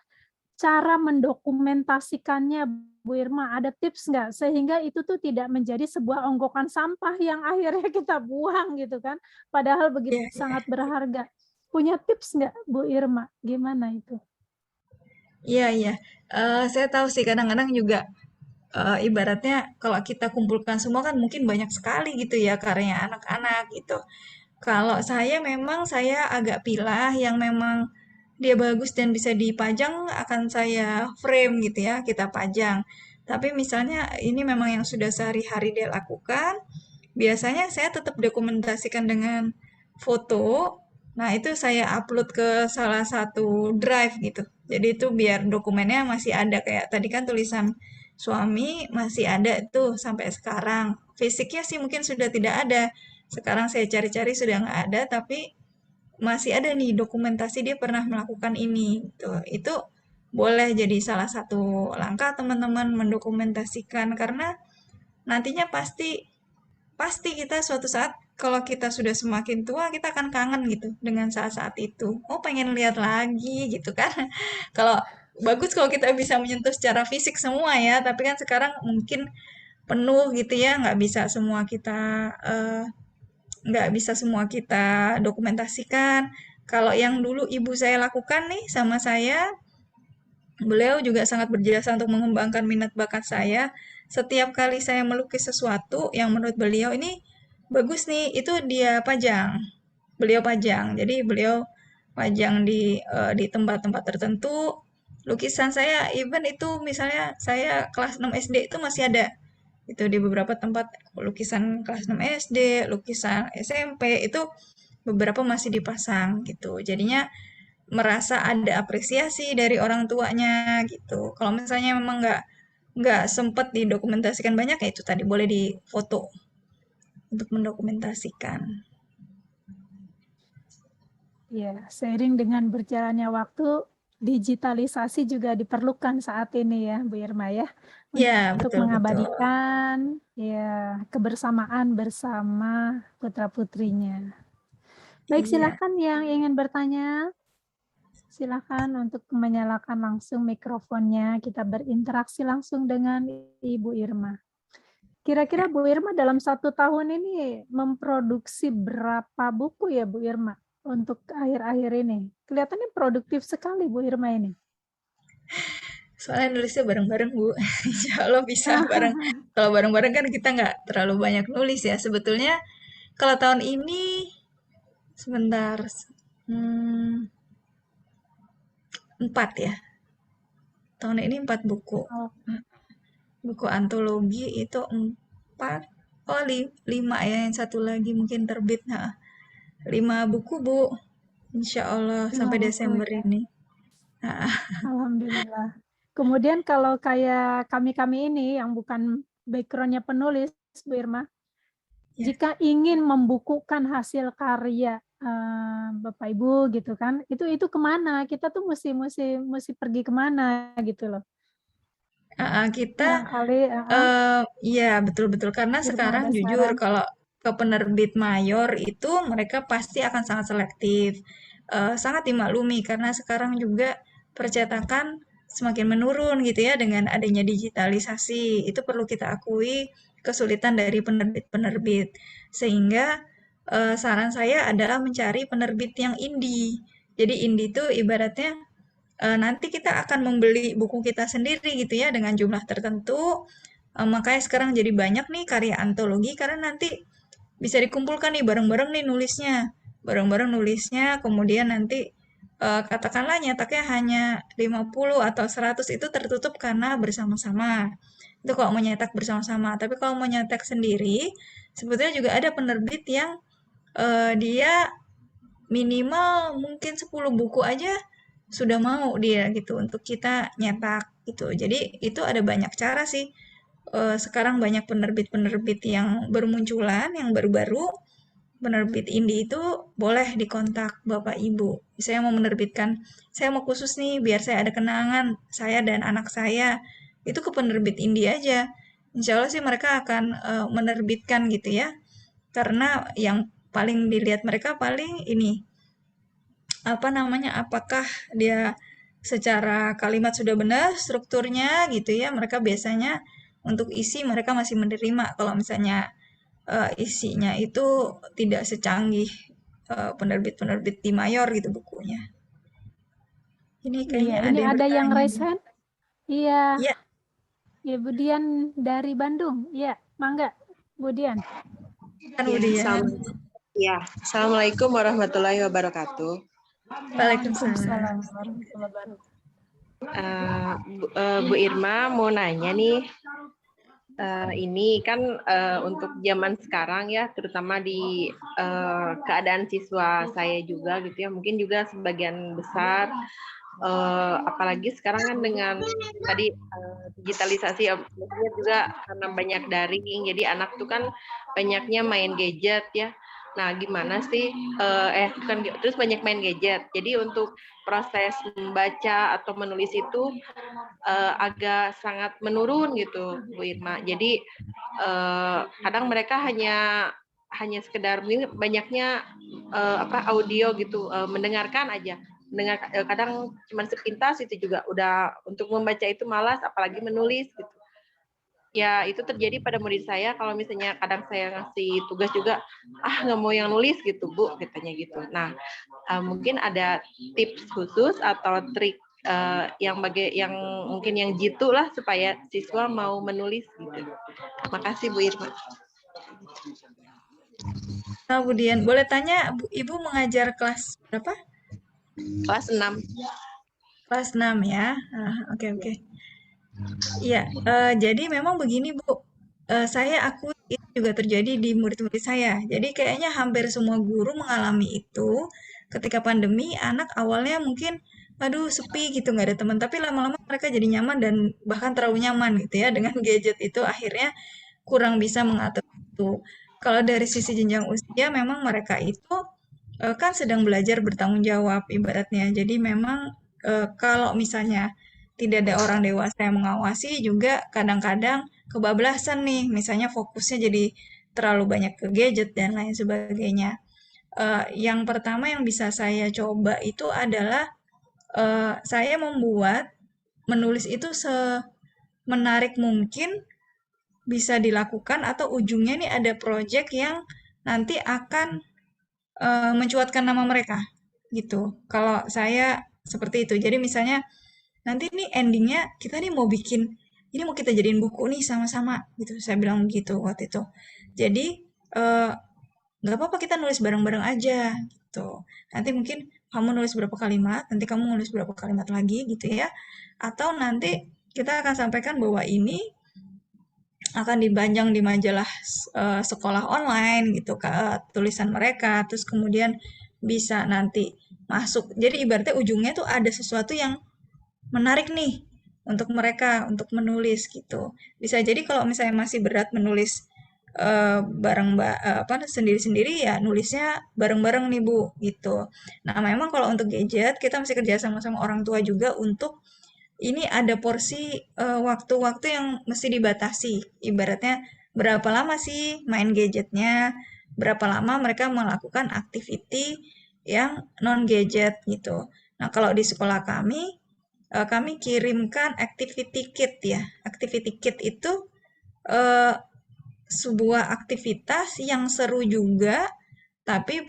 cara mendokumentasikannya Bu Irma, ada tips nggak sehingga itu tuh tidak menjadi sebuah onggokan sampah yang akhirnya kita buang gitu kan, padahal begitu Iya, iya. sangat berharga. Punya tips nggak Bu Irma? Gimana itu? Iya, iya. Saya tahu sih kadang-kadang juga ibaratnya kalau kita kumpulkan semua kan mungkin banyak sekali gitu ya karya anak-anak gitu. Kalau saya memang saya agak pilah yang memang dia bagus dan bisa dipajang akan saya frame gitu ya, kita pajang. Tapi misalnya ini memang yang sudah sehari-hari dia lakukan, biasanya saya tetap dokumentasikan dengan foto. Nah, itu saya upload ke salah satu drive gitu. Jadi itu biar dokumennya masih ada kayak tadi kan tulisan suami masih ada tuh sampai sekarang. Fisiknya sih mungkin sudah tidak ada. Sekarang saya cari-cari sudah nggak ada, tapi masih ada nih dokumentasi dia pernah melakukan ini. Gitu. Itu boleh jadi salah satu langkah teman-teman mendokumentasikan karena nantinya pasti pasti kita suatu saat kalau kita sudah semakin tua kita akan kangen gitu dengan saat-saat itu. Oh, pengen lihat lagi gitu kan. Kalau bagus kalau kita bisa menyentuh secara fisik semua ya, tapi kan sekarang mungkin penuh gitu ya, nggak bisa semua kita dokumentasikan. Kalau yang dulu ibu saya lakukan nih sama saya, beliau juga sangat berjasa untuk mengembangkan minat bakat saya. Setiap kali saya melukis sesuatu yang menurut beliau ini bagus nih, itu dia pajang. Beliau pajang. Jadi beliau pajang di tempat-tempat tertentu. Lukisan saya even itu misalnya saya kelas 6 SD itu masih ada. Itu di beberapa tempat lukisan kelas 6 SD, lukisan SMP itu beberapa masih dipasang gitu. Jadinya merasa ada apresiasi dari orang tuanya gitu. Kalau misalnya memang nggak sempet didokumentasikan banyak ya itu tadi boleh difoto untuk mendokumentasikan. Ya, seiring dengan berjalannya waktu, digitalisasi juga diperlukan saat ini ya, Bu Irma ya, Ya, untuk betul betul. mengabadikan ya kebersamaan bersama putra-putrinya. Baik, Iya. silakan yang ingin bertanya, silakan untuk menyalakan langsung mikrofonnya, kita berinteraksi langsung dengan Ibu Irma. Kira-kira Bu Irma dalam 1 tahun ini memproduksi berapa buku ya Bu Irma untuk akhir-akhir ini? Kelihatannya produktif sekali Bu Irma ini. Soalnya nulisnya bareng-bareng, Bu. Insya Allah bisa bareng. Kalau bareng-bareng kan kita nggak terlalu banyak nulis ya. Sebetulnya kalau tahun ini, sebentar, 4 ya. Tahun ini 4 buku. Oh, Buku antologi itu 4. Oh, 5 ya. Yang satu lagi mungkin terbit. Nah, 5 buku, Bu. Insya Allah 5 sampai buku Desember ya. ini. Nah, Alhamdulillah. Kemudian kalau kayak kami-kami ini yang bukan background-nya penulis, Bu Irma, ya. jika ingin membukukan hasil karya Bapak Ibu gitu kan, itu kemana? Kita tuh mesti pergi kemana gitu loh. Kita Barangkali iya betul-betul karena Irma sekarang ada jujur saran. kalau ke penerbit mayor itu mereka pasti akan sangat selektif. Sangat dimaklumi karena sekarang juga percetakan semakin menurun gitu ya dengan adanya digitalisasi. Itu perlu kita akui kesulitan dari penerbit-penerbit. Sehingga saran saya adalah mencari penerbit yang indie. Jadi indie itu ibaratnya nanti kita akan membeli buku kita sendiri gitu ya dengan jumlah tertentu. Makanya sekarang jadi banyak nih karya antologi karena nanti bisa dikumpulkan nih bareng-bareng nih nulisnya. Bareng-bareng nulisnya, kemudian nanti katakanlah nyetaknya hanya 50 atau 100 itu tertutup karena bersama-sama. Itu kalau mau nyetak bersama-sama. Tapi kalau mau nyetak sendiri, sebetulnya juga ada penerbit yang dia minimal mungkin 10 buku aja sudah mau dia gitu untuk kita nyetak gitu. Jadi itu ada banyak cara sih. Sekarang banyak penerbit-penerbit yang bermunculan, yang baru-baru. Penerbit indie itu boleh dikontak Bapak Ibu. Saya mau menerbitkan, saya mau khusus nih biar saya ada kenangan saya dan anak saya. Itu ke penerbit indie aja. Insya Allah sih mereka akan menerbitkan gitu ya. Karena yang paling dilihat mereka paling ini apa namanya, apakah dia secara kalimat sudah benar strukturnya gitu ya. Mereka biasanya untuk isi mereka masih menerima kalau misalnya isinya itu tidak secanggih penerbit-penerbit di mayor gitu bukunya. Ini Iya, kayaknya ini ada yang ada yang bertanya. raise hand. Iya, Iya, Ibu Dian dari Bandung. Iya, mangga, Bu Dian. kan Ya, Budian. Assalamualaikum warahmatullahi wabarakatuh. Waalaikumsalam. Waalaikumsalam warahmatullahi wabarakatuh. Bu Irma mau nanya nih, ini kan untuk zaman sekarang ya, terutama di keadaan siswa saya juga gitu ya, mungkin juga sebagian besar, apalagi sekarang kan dengan tadi digitalisasi, maksudnya juga karena banyak daring, jadi anak tuh kan banyaknya main gadget ya. Nah, gimana sih? Terus banyak main gadget. Jadi untuk proses membaca atau menulis itu agak sangat menurun gitu, Bu Irma. Jadi kadang mereka hanya sekedar banyaknya audio gitu, mendengarkan aja. Kadang cuma sepintas itu juga udah untuk membaca itu malas, apalagi menulis gitu. Ya itu terjadi pada murid saya kalau misalnya kadang saya ngasih tugas juga nggak mau yang nulis gitu Bu katanya gitu. Nah mungkin ada tips khusus atau trik yang mungkin yang jitu lah supaya siswa mau menulis gitu. Makasih Bu Irma. Nah, Budian, boleh tanya Ibu mengajar kelas berapa? Kelas 6. Kelas 6 ya. Oke. Iya, jadi memang begini Bu, saya akui itu juga terjadi di murid-murid saya. Jadi kayaknya hampir semua guru mengalami itu ketika pandemi, anak awalnya mungkin, aduh sepi gitu, nggak ada teman, tapi lama-lama mereka jadi nyaman dan bahkan terlalu nyaman gitu ya dengan gadget itu, akhirnya kurang bisa mengatur itu. Kalau dari sisi jenjang usia, memang mereka itu kan sedang belajar bertanggung jawab ibaratnya. Jadi memang kalau misalnya tidak ada orang dewasa yang mengawasi juga kadang-kadang kebablasan nih, misalnya fokusnya jadi terlalu banyak ke gadget dan lain sebagainya. Yang pertama yang bisa saya coba itu adalah saya membuat menulis itu semenarik mungkin bisa dilakukan atau ujungnya nih ada project yang nanti akan mencuatkan nama mereka gitu. Kalau saya seperti itu. Jadi misalnya nanti nih endingnya kita nih mau bikin ini mau kita jadiin buku nih sama-sama gitu. Saya bilang gitu waktu itu. Jadi nggak apa-apa kita nulis bareng-bareng aja gitu. Nanti mungkin kamu nulis berapa kalimat, nanti kamu nulis berapa kalimat lagi gitu ya. Atau nanti kita akan sampaikan bahwa ini akan dipajang di majalah sekolah online gitu tulisan mereka, terus kemudian bisa nanti masuk. Jadi ibaratnya ujungnya tuh ada sesuatu yang menarik nih untuk mereka untuk menulis gitu. Bisa jadi kalau misalnya masih berat menulis sendiri-sendiri ya nulisnya bareng-bareng nih Bu gitu. Nah, memang kalau untuk gadget kita mesti kerja sama-sama orang tua juga untuk ini ada porsi waktu-waktu yang mesti dibatasi. Ibaratnya berapa lama sih main gadgetnya, berapa lama mereka melakukan activity yang non gadget gitu. Nah, kalau di sekolah kami kirimkan activity kit ya. Activity kit itu sebuah aktivitas yang seru juga, tapi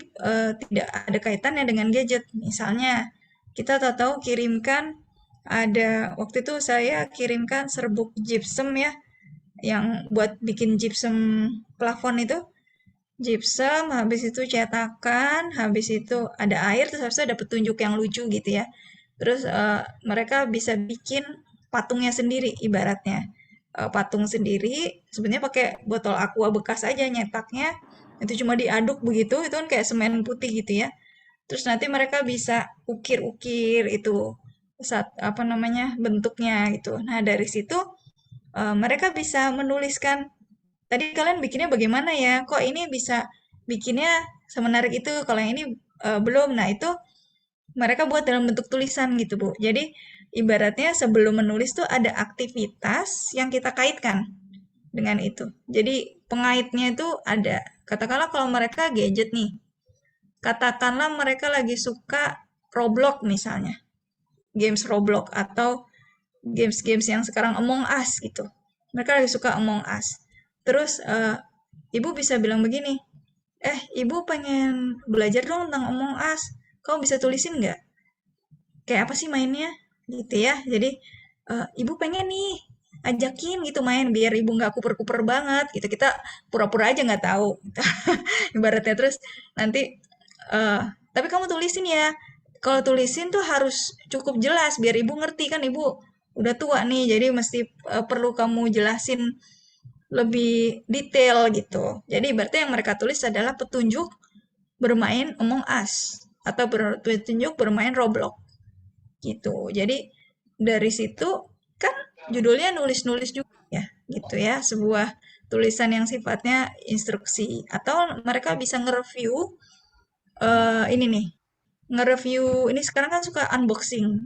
tidak ada kaitannya dengan gadget. Misalnya, kita tahu kirimkan ada waktu itu saya kirimkan serbuk gypsum ya, yang buat bikin gypsum plafon itu. Gypsum, habis itu cetakan, habis itu ada air, terus habis itu ada petunjuk yang lucu gitu ya. Terus mereka bisa bikin patungnya sendiri ibaratnya. patung sendiri, sebenarnya pakai botol aqua bekas aja nyetaknya, itu cuma diaduk begitu, itu kan kayak semen putih gitu ya. Terus nanti mereka bisa ukir-ukir itu apa namanya bentuknya gitu. Nah dari situ mereka bisa menuliskan tadi kalian bikinnya bagaimana ya? Kok ini bisa bikinnya semenarik itu? Kalau yang ini belum. Nah itu mereka buat dalam bentuk tulisan gitu Bu. Jadi ibaratnya sebelum menulis tuh ada aktivitas yang kita kaitkan dengan itu. Jadi pengaitnya itu ada. Katakanlah kalau mereka gadget nih. Katakanlah mereka lagi suka Roblox misalnya. Games Roblox atau games-games yang sekarang Among Us gitu. Mereka lagi suka Among Us. Terus ibu bisa bilang begini, ibu pengen belajar dong tentang Among Us. Kamu bisa tulisin nggak? Kayak apa sih mainnya? Gitu ya. Jadi ibu pengen nih ajakin gitu main biar ibu nggak kuper-kuper banget gitu. Kita pura-pura aja nggak tahu. Ibaratnya terus nanti tapi kamu tulisin ya. Kalau tulisin tuh harus cukup jelas biar ibu ngerti kan ibu udah tua nih jadi mesti perlu kamu jelasin lebih detail gitu. Jadi berarti yang mereka tulis adalah petunjuk bermain Among Us atau petunjuk bermain Roblox gitu. Jadi dari situ kan judulnya nulis-nulis juga ya gitu ya, sebuah tulisan yang sifatnya instruksi atau mereka bisa nge-review ini nih. Nge-review ini sekarang kan suka unboxing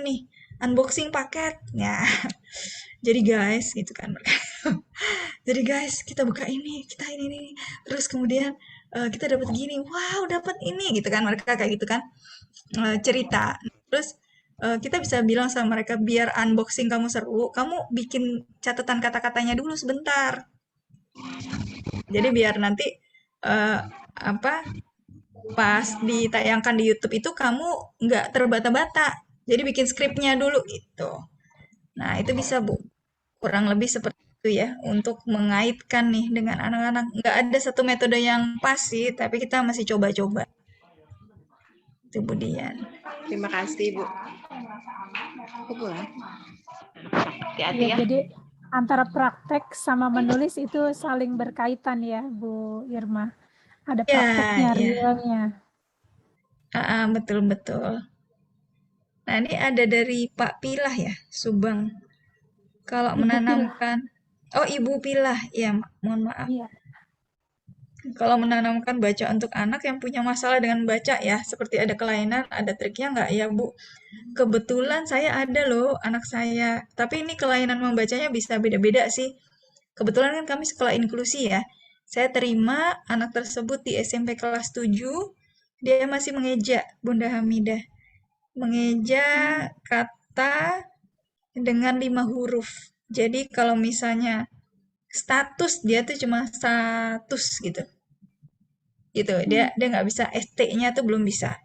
nih. Unboxing paket. Ya. Jadi guys gitu kan mereka. Jadi guys, kita buka ini, kita ini. Terus kemudian kita dapat gini, wow dapat ini gitu kan mereka kayak gitu kan cerita. Terus kita bisa bilang sama mereka biar unboxing kamu seru, kamu bikin catatan kata-katanya dulu sebentar. Jadi biar nanti apa pas ditayangkan di YouTube itu kamu nggak terbata-bata. Jadi bikin skripnya dulu gitu. Nah itu bisa Bu, kurang lebih seperti itu ya untuk mengaitkan nih dengan anak-anak. Nggak ada satu metode yang pas sih, tapi kita masih coba-coba. Itu Bu Dian. Terima kasih Bu. Aku pulang. Hati-hati ya. Jadi antara praktek sama menulis itu saling berkaitan ya Bu Irma. Ada prakteknya, realnya. Betul-betul. Nah ini ada dari Pak Pilah ya, Subang. Kalau menanamkan, Ibu Pilah, ya mohon maaf. Iya. Kalau menanamkan baca untuk anak yang punya masalah dengan baca ya, seperti ada kelainan, ada triknya nggak ya Bu? Kebetulan saya ada loh anak saya, tapi ini kelainan membacanya bisa beda-beda sih. Kebetulan kan kami sekolah inklusi ya. Saya terima anak tersebut di SMP kelas 7, dia masih mengeja, Bunda Hamidah. Mengeja kata dengan 5 huruf. Jadi kalau misalnya status dia tuh cuma status gitu. Gitu. Dia nggak bisa ST-nya tuh belum bisa.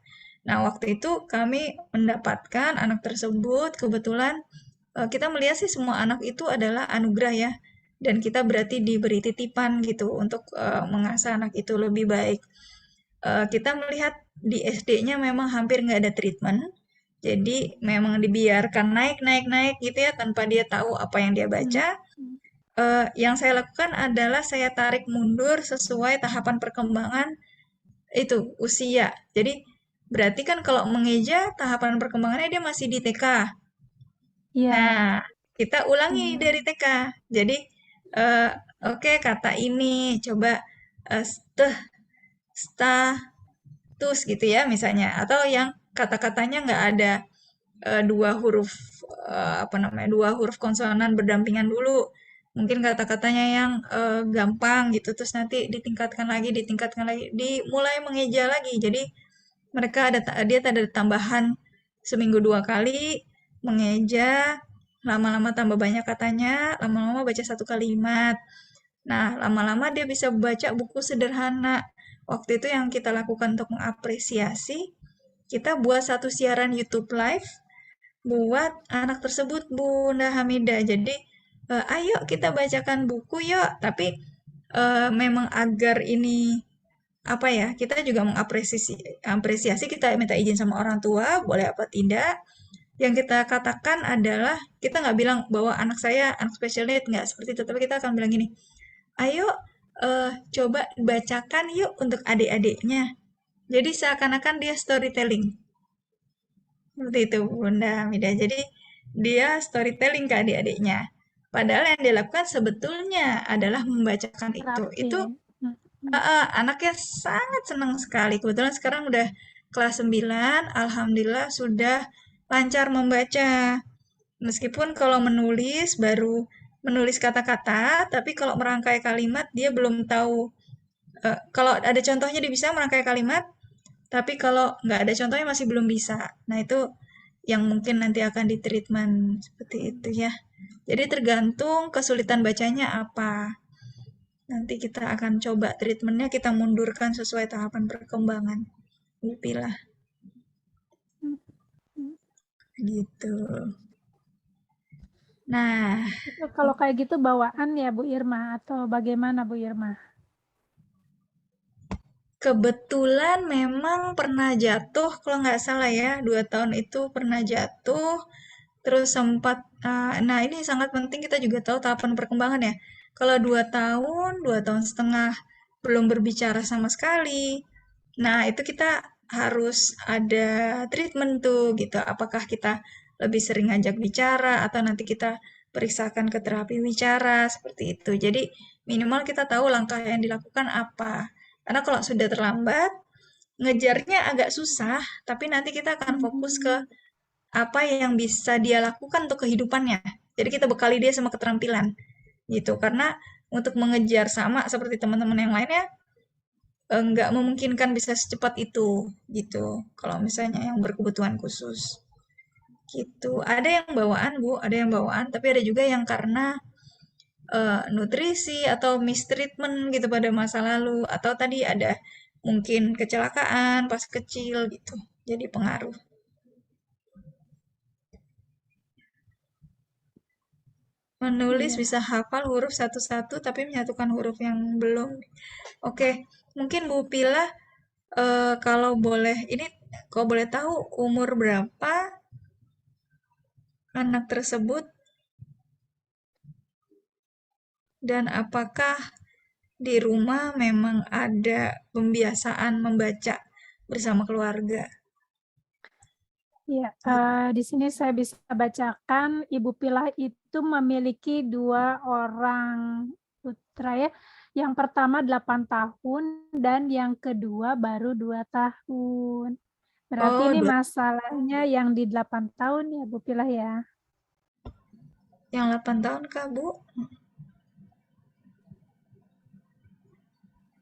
Nah, waktu itu kami mendapatkan anak tersebut kebetulan kita melihat sih semua anak itu adalah anugerah ya. Dan kita berarti diberi titipan gitu untuk mengasah anak itu lebih baik. Kita melihat di SD-nya memang hampir nggak ada treatment. Jadi memang dibiarkan naik gitu ya tanpa dia tahu apa yang dia baca. Yang saya lakukan adalah saya tarik mundur sesuai tahapan perkembangan itu usia. Jadi berarti kan kalau mengeja tahapan perkembangannya dia masih di TK. Iya. Nah, kita ulangi dari TK. Jadi oke, kata ini coba status gitu ya misalnya, atau yang kata-katanya nggak ada dua huruf dua huruf konsonan berdampingan dulu. Mungkin kata-katanya yang gampang gitu, terus nanti ditingkatkan lagi, dimulai mengeja lagi. Jadi mereka dia ada tambahan seminggu 2 kali mengeja, lama-lama tambah banyak katanya, lama-lama baca 1 kalimat. Nah, lama-lama dia bisa baca buku sederhana. Waktu itu yang kita lakukan untuk mengapresiasi, kita buat satu siaran YouTube live buat anak tersebut Bunda Hamidah. Jadi ayo kita bacakan buku yuk. Tapi memang agar ini apa ya, kita juga mengapresiasi kita minta izin sama orang tua boleh apa tidak. Yang kita katakan adalah, kita nggak bilang bahwa anak saya anak special need, nggak seperti itu. Tapi kita akan bilang gini, ayo coba bacakan yuk untuk adik-adiknya. Jadi seakan-akan dia storytelling. Seperti itu, Bunda Mida. Jadi dia storytelling ke adik-adiknya. Padahal yang dia lakukan sebetulnya adalah membacakan itu. Terapi. Itu anaknya sangat senang sekali. Kebetulan sekarang udah kelas 9, alhamdulillah sudah lancar membaca. Meskipun kalau menulis baru menulis kata-kata, tapi kalau merangkai kalimat dia belum tahu. Kalau ada contohnya dia bisa merangkai kalimat, tapi kalau nggak ada contohnya masih belum bisa. Nah itu yang mungkin nanti akan di treatment seperti itu ya. Jadi tergantung kesulitan bacanya apa. Nanti kita akan coba treatmentnya kita mundurkan sesuai tahapan perkembangan. Pilah. Gitu. Nah, Itu kalau kayak gitu bawaan ya Bu Irma atau bagaimana Bu Irma? kebetulan memang pernah jatuh, kalau nggak salah ya, 2 tahun itu pernah jatuh, terus sempat, nah ini sangat penting kita juga tahu tahapan perkembangan ya. Kalau 2 tahun setengah, belum berbicara sama sekali, nah itu kita harus ada treatment tuh gitu. Apakah kita lebih sering ngajak bicara atau nanti kita periksakan ke terapi bicara seperti itu. Jadi minimal kita tahu langkah yang dilakukan apa. Karena kalau sudah terlambat, ngejarnya agak susah, tapi nanti kita akan fokus ke apa yang bisa dia lakukan untuk kehidupannya. Jadi kita bekali dia sama keterampilan gitu. Karena untuk mengejar sama seperti teman-teman yang lainnya nggak memungkinkan bisa secepat itu gitu. Kalau misalnya yang berkebutuhan khusus gitu. Ada yang bawaan Bu, ada yang bawaan, tapi ada juga yang karena nutrisi atau mistreatment gitu pada masa lalu, atau tadi ada mungkin kecelakaan pas kecil gitu. Jadi pengaruh. Menulis Iya. bisa hafal huruf satu-satu tapi menyatukan huruf yang belum. Oke, mungkin Bu Pila kalau boleh ini kalau boleh tahu umur berapa anak tersebut dan apakah di rumah memang ada pembiasaan membaca bersama keluarga? Ya, di sini saya bisa bacakan Ibu Pilah itu memiliki 2 orang putra ya. Yang pertama 8 tahun dan yang kedua baru 2 tahun. Berarti Oh, ini masalahnya yang di 8 tahun ya Bu Pilah ya. yang 8 tahun kah, Bu?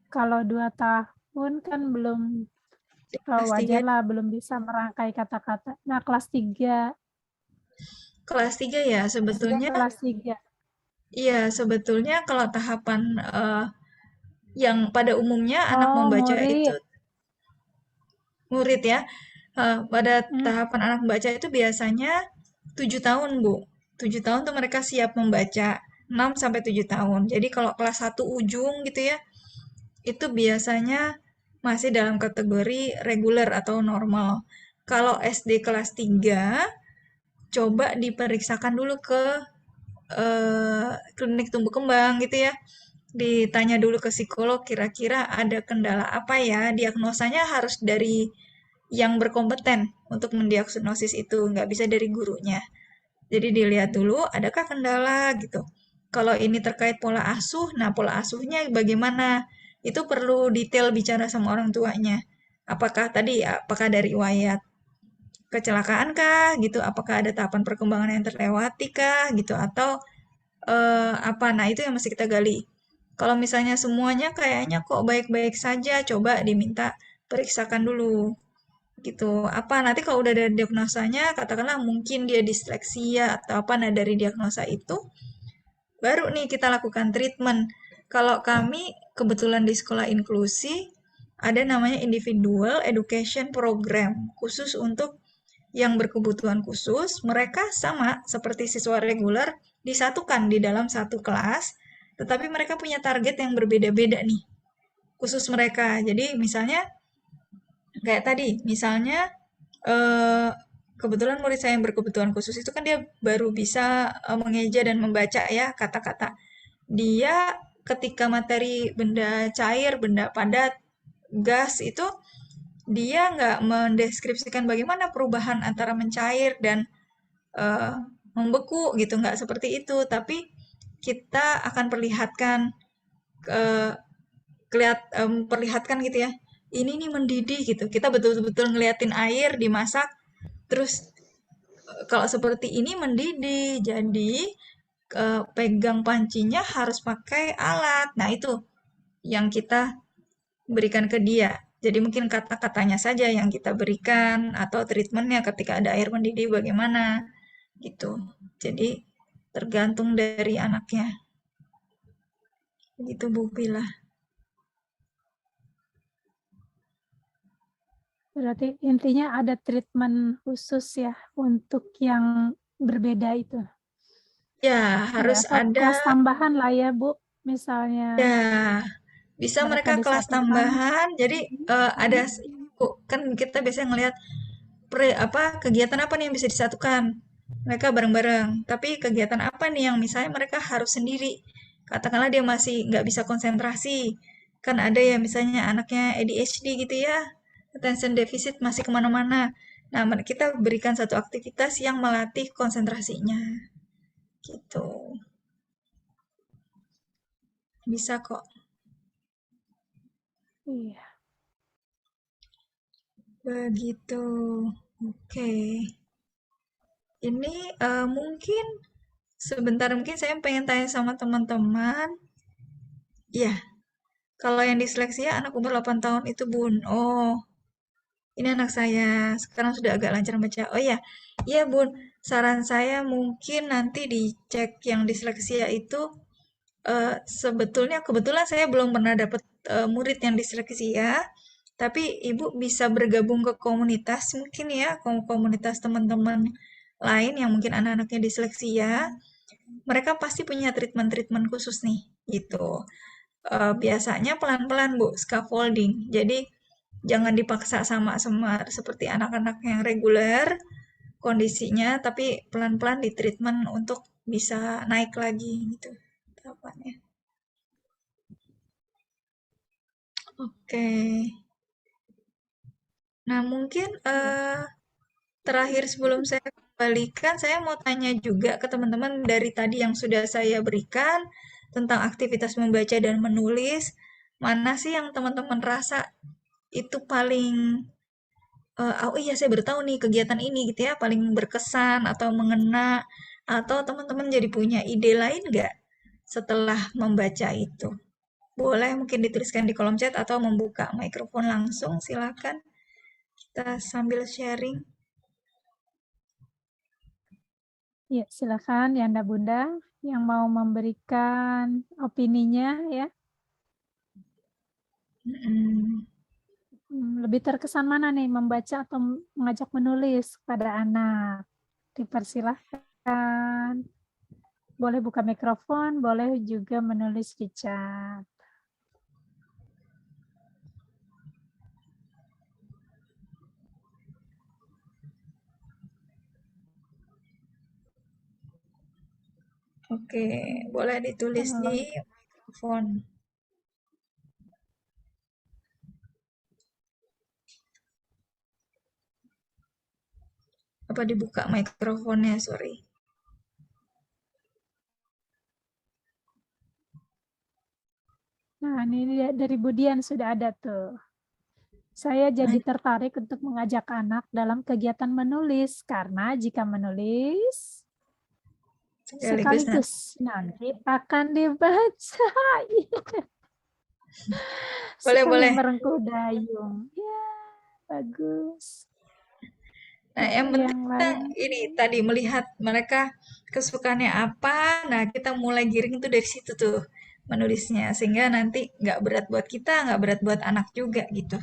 Kalau 2 tahun kan belum Kelas wajar 3. lah, belum bisa merangkai kata-kata. Nah, kelas 3. Kelas 3 ya, sebetulnya Kelas 3. iya, sebetulnya kalau tahapan yang pada umumnya anak Oh, membaca itu murid. murid ya. Pada tahapan anak membaca itu biasanya 7 tahun, Bu. 7 tahun tuh mereka siap membaca. 6 sampai 7 tahun. Jadi kalau kelas 1 ujung gitu ya, itu biasanya masih dalam kategori reguler atau normal. Kalau SD kelas 3, coba diperiksakan dulu ke klinik tumbuh kembang gitu ya. Ditanya dulu ke psikolog kira-kira ada kendala apa ya. Diagnosanya harus dari yang berkompeten untuk mendiagnosis itu, nggak bisa dari gurunya. Jadi dilihat dulu adakah kendala gitu. Kalau ini terkait pola asuh, nah pola asuhnya bagaimana? Itu perlu detail bicara sama orang tuanya. Apakah dari riwayat kecelakaan kah gitu? Apakah ada tahapan perkembangan yang terlewati kah gitu? Atau apa? Nah itu yang mesti kita gali. Kalau misalnya semuanya kayaknya kok baik-baik saja, coba diminta periksakan dulu gitu. Apa nanti kalau udah ada diagnosanya, katakanlah mungkin dia disleksia atau apa, nah dari diagnosa itu baru nih kita lakukan treatment. Kalau kami kebetulan di sekolah inklusi ada namanya individual education program khusus untuk yang berkebutuhan khusus. Mereka sama seperti siswa reguler disatukan di dalam satu kelas, tetapi mereka punya target yang berbeda-beda nih khusus mereka. Jadi misalnya kayak tadi, misalnya kebetulan murid saya yang berkebutuhan khusus itu kan dia baru bisa mengeja dan membaca ya kata-kata. Dia ketika materi benda cair, benda padat, gas itu dia nggak mendeskripsikan bagaimana perubahan antara mencair dan eh, membeku gitu, nggak seperti itu. Tapi kita akan perlihatkan eh, perlihatkan gitu ya. Ini nih mendidih gitu. Kita betul-betul ngeliatin air dimasak, terus kalau seperti ini mendidih. Jadi pegang pancinya harus pakai alat. Nah, itu yang kita berikan ke dia. Jadi mungkin kata-katanya saja yang kita berikan atau treatmentnya ketika ada air mendidih bagaimana gitu. Jadi tergantung dari anaknya. Gitu Bu Pila. Berarti intinya ada treatment khusus ya untuk yang berbeda itu. Ya, harus Atau kelas ada tambahan lah ya Bu, misalnya ya bisa mereka kelas disatukan. tambahan. Jadi ada Bu, kan kita biasanya ngelihat kegiatan apa nih yang bisa disatukan. Mereka bareng-bareng. Tapi kegiatan apa nih yang misalnya mereka harus sendiri. Katakanlah dia masih nggak bisa konsentrasi. Kan ada ya misalnya anaknya ADHD gitu ya. Attention deficit masih kemana-mana. Nah, kita berikan satu aktivitas yang melatih konsentrasinya. Gitu. Bisa kok. Iya. Begitu. Oke. Ini mungkin sebentar mungkin saya pengen tanya sama teman-teman. Iya, kalau yang disleksia anak umur 8 tahun itu Bun. Oh, ini anak saya sekarang sudah agak lancar baca. Oh ya, iya Bun. Saran saya mungkin nanti dicek yang disleksia itu sebetulnya kebetulan saya belum pernah dapat murid yang disleksia, tapi Ibu bisa bergabung ke komunitas mungkin ya, komunitas teman-teman lain yang mungkin anak-anaknya disleksia. Mereka pasti punya treatment-treatment khusus nih, gitu. Biasanya pelan-pelan Bu, scaffolding. Jadi jangan dipaksa sama seperti anak-anak yang reguler kondisinya, tapi pelan-pelan di treatment untuk bisa naik lagi gitu tahapannya. Oke. Nah, mungkin terakhir sebelum saya kembalikan, saya mau tanya juga ke teman-teman dari tadi yang sudah saya berikan tentang aktivitas membaca dan menulis. Mana sih yang teman-teman rasa itu paling oh iya saya baru tahu nih kegiatan ini gitu ya paling berkesan atau mengena atau teman-teman jadi punya ide lain nggak setelah membaca itu? Boleh mungkin dituliskan di kolom chat atau membuka mikrofon langsung, silakan. Kita sambil sharing. Ya, silakan Yanda Bunda yang mau memberikan opininya ya. Lebih terkesan mana nih, membaca atau mengajak menulis pada anak? Dipersilahkan. Boleh buka mikrofon, boleh juga menulis di chat. Oke, boleh ditulis di mikrofon. Apa dibuka mikrofonnya, sorry. Nah, ini dari Budian sudah ada tuh. Saya jadi tertarik untuk mengajak anak dalam kegiatan menulis, karena jika menulis, sekaligus nanti akan dibaca. Boleh. Merengkuh dayung. Ya, bagus. Nah, yang penting kita ini tadi melihat mereka kesukaannya apa. Nah, kita mulai giring itu dari situ tuh menulisnya. Sehingga nanti nggak berat buat kita, nggak berat buat anak juga gitu.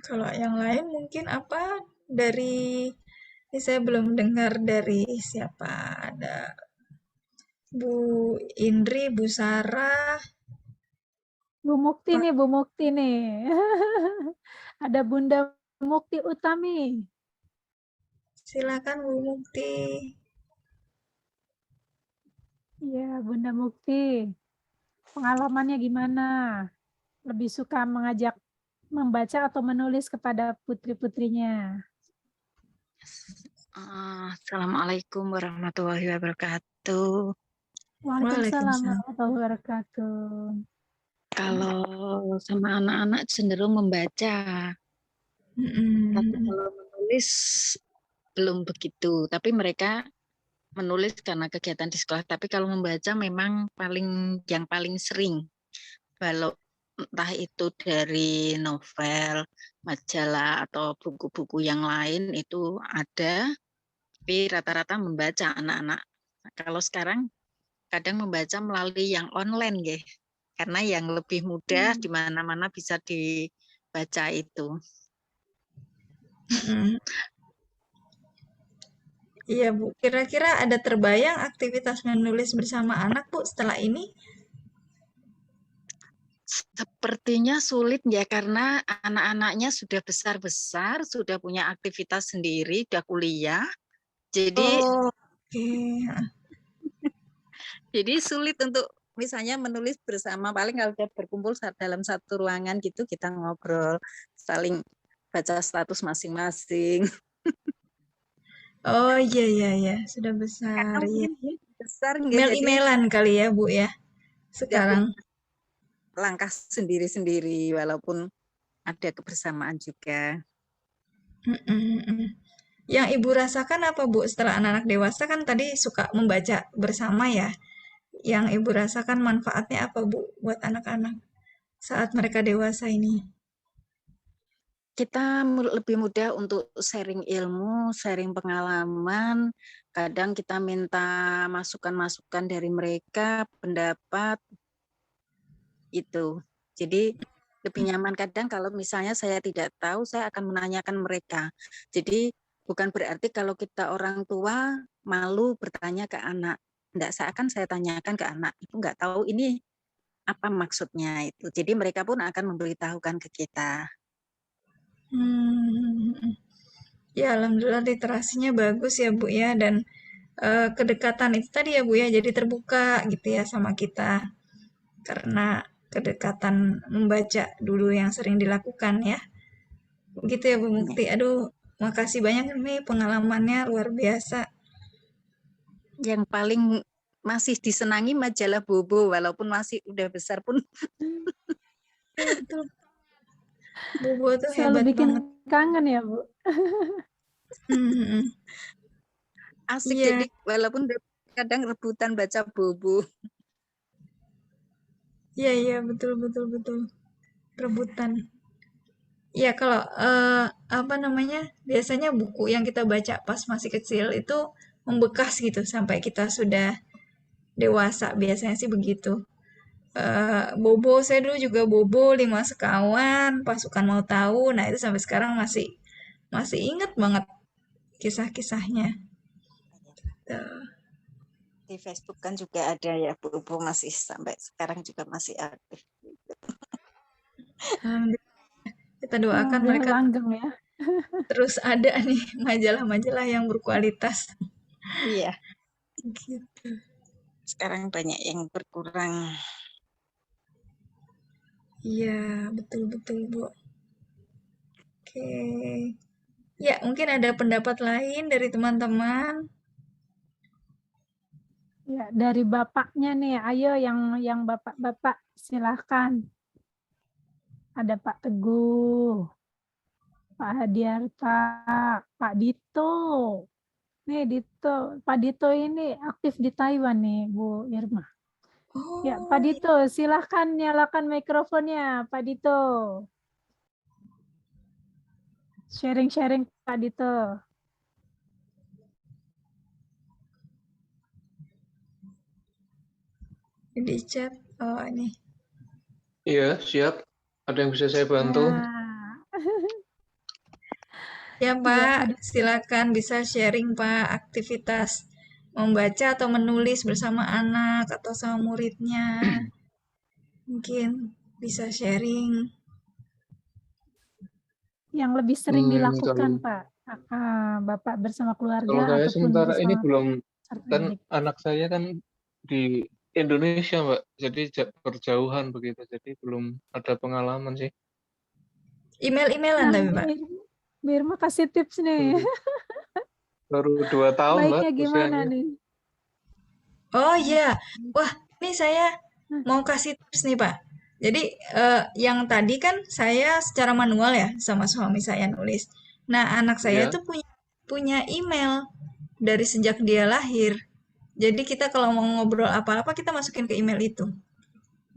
Kalau yang lain mungkin apa dari ini saya belum dengar dari siapa ada Bu Indri, Bu Sarah, Bu Mukti Pak. nih, Bu Mukti nih. Ada Bunda Mukti Utami. Silakan Bu Mukti. Iya, Bunda Mukti. Pengalamannya gimana? Lebih suka mengajak membaca atau menulis kepada putri-putrinya? Assalamualaikum warahmatullahi wabarakatuh. Waalaikumsalam Waalaikumsalam. warahmatullahi wabarakatuh. Kalau sama anak-anak cenderung membaca, tapi Mm-mm. kalau menulis belum begitu. Tapi mereka menulis karena kegiatan di sekolah. Tapi kalau membaca memang yang paling sering. Walau entah itu dari novel, majalah atau buku-buku yang lain itu ada, tapi rata-rata membaca anak-anak. Kalau sekarang kadang membaca melalui yang online ya, karena yang lebih mudah di mana-mana bisa dibaca itu. Mm-mm. Iya Bu, kira-kira ada terbayang aktivitas menulis bersama anak Bu setelah ini? Sepertinya sulit ya, karena anak-anaknya sudah besar-besar, sudah punya aktivitas sendiri, sudah kuliah. Jadi Oh, oke. jadi sulit untuk misalnya menulis bersama. Paling kalau sudah berkumpul dalam satu ruangan gitu, kita ngobrol, saling baca status masing-masing. Oh iya iya iya, sudah besar. Karena Iya. mungkin dia besar nggak, jadi Email-emailan kali ya Bu ya sudah punya sekarang. langkah sendiri-sendiri, walaupun ada kebersamaan juga. Mm-mm, mm. Yang Ibu rasakan apa Bu setelah anak-anak dewasa kan tadi suka membaca bersama ya. Yang Ibu rasakan manfaatnya apa Bu buat anak-anak saat mereka dewasa ini? Kita lebih mudah untuk sharing ilmu, sharing pengalaman. Kadang kita minta masukan-masukan dari mereka, pendapat itu. Jadi lebih nyaman kadang kalau misalnya saya tidak tahu, saya akan menanyakan mereka. Jadi bukan berarti kalau kita orang tua malu bertanya ke anak. Enggak, seakan saya tanyakan ke anak, itu enggak tahu ini apa maksudnya itu. Jadi mereka pun akan memberitahukan ke kita. Ya alhamdulillah literasinya bagus ya Bu ya dan kedekatan itu tadi ya Bu ya jadi terbuka gitu ya sama kita karena kedekatan membaca dulu yang sering dilakukan ya. Begitu ya Bu Mukti. Aduh, makasih banyak nih pengalamannya luar biasa. Yang paling masih disenangi majalah Bobo, walaupun masih udah besar pun Ya, betul. Bobo tuh Selalu hebat bikin banget. kangen ya, Bu. Hmm, asik. iya, Jadi walaupun kadang rebutan baca Bobo. iya, iya, betul, betul, betul. Rebutan. Ya kalau apa namanya, biasanya buku yang kita baca pas masih kecil itu membekas gitu sampai kita sudah dewasa. Biasanya sih begitu. Bobo, saya dulu juga Bobo, Lima Sekawan, Pasukan Mau Tahu. Nah itu sampai sekarang masih masih inget banget kisah-kisahnya. Di Facebook kan juga ada ya, Bobo masih sampai sekarang juga masih aktif. Alhamdulillah. Kita doakan Biar mereka langgeng ya. terus ada nih majalah-majalah yang berkualitas. Iya, Gitu. sekarang banyak yang berkurang. Iya, betul-betul, Bu. Oke. Ya, mungkin ada pendapat lain dari teman-teman. Ya, dari bapaknya nih, ayo yang bapak-bapak silahkan. Ada Pak Teguh, Pak Hadiarta, Pak Dito. Nih Dito, Pak Dito ini aktif di Taiwan nih, Bu Irma. Ya, Pak Oh, Dito, silahkan nyalakan mikrofonnya, Pak Dito. Sharing-sharing, Pak Dito. di chat. Oh, ini. Iya, siap. Ada yang bisa saya bantu? Ya, Iya, Pak Pak. Dito. Silakan bisa sharing, Pak, aktivitas membaca atau menulis bersama anak atau sama muridnya. Mungkin bisa sharing. Yang lebih sering dilakukan, Kalau Pak? Bapak bersama kalau keluarga saya ataupun sementara ini bersama belum, peserta kan didik? anak saya kan di Indonesia, Mbak. Jadi berjauhan begitu. Jadi belum ada pengalaman sih. Email-emailan Nah, tapi Pak. Bu Irma kasih tips nih. Baru 2 tahun, Mbak, Baiknya gimana usianya. nih? Oh iya, wah ini saya mau kasih tips nih Pak. Jadi yang tadi kan saya secara manual ya sama suami saya nulis. Nah anak saya Iya. tuh punya email dari sejak dia lahir. Jadi kita kalau mau ngobrol apa-apa kita masukin ke email itu.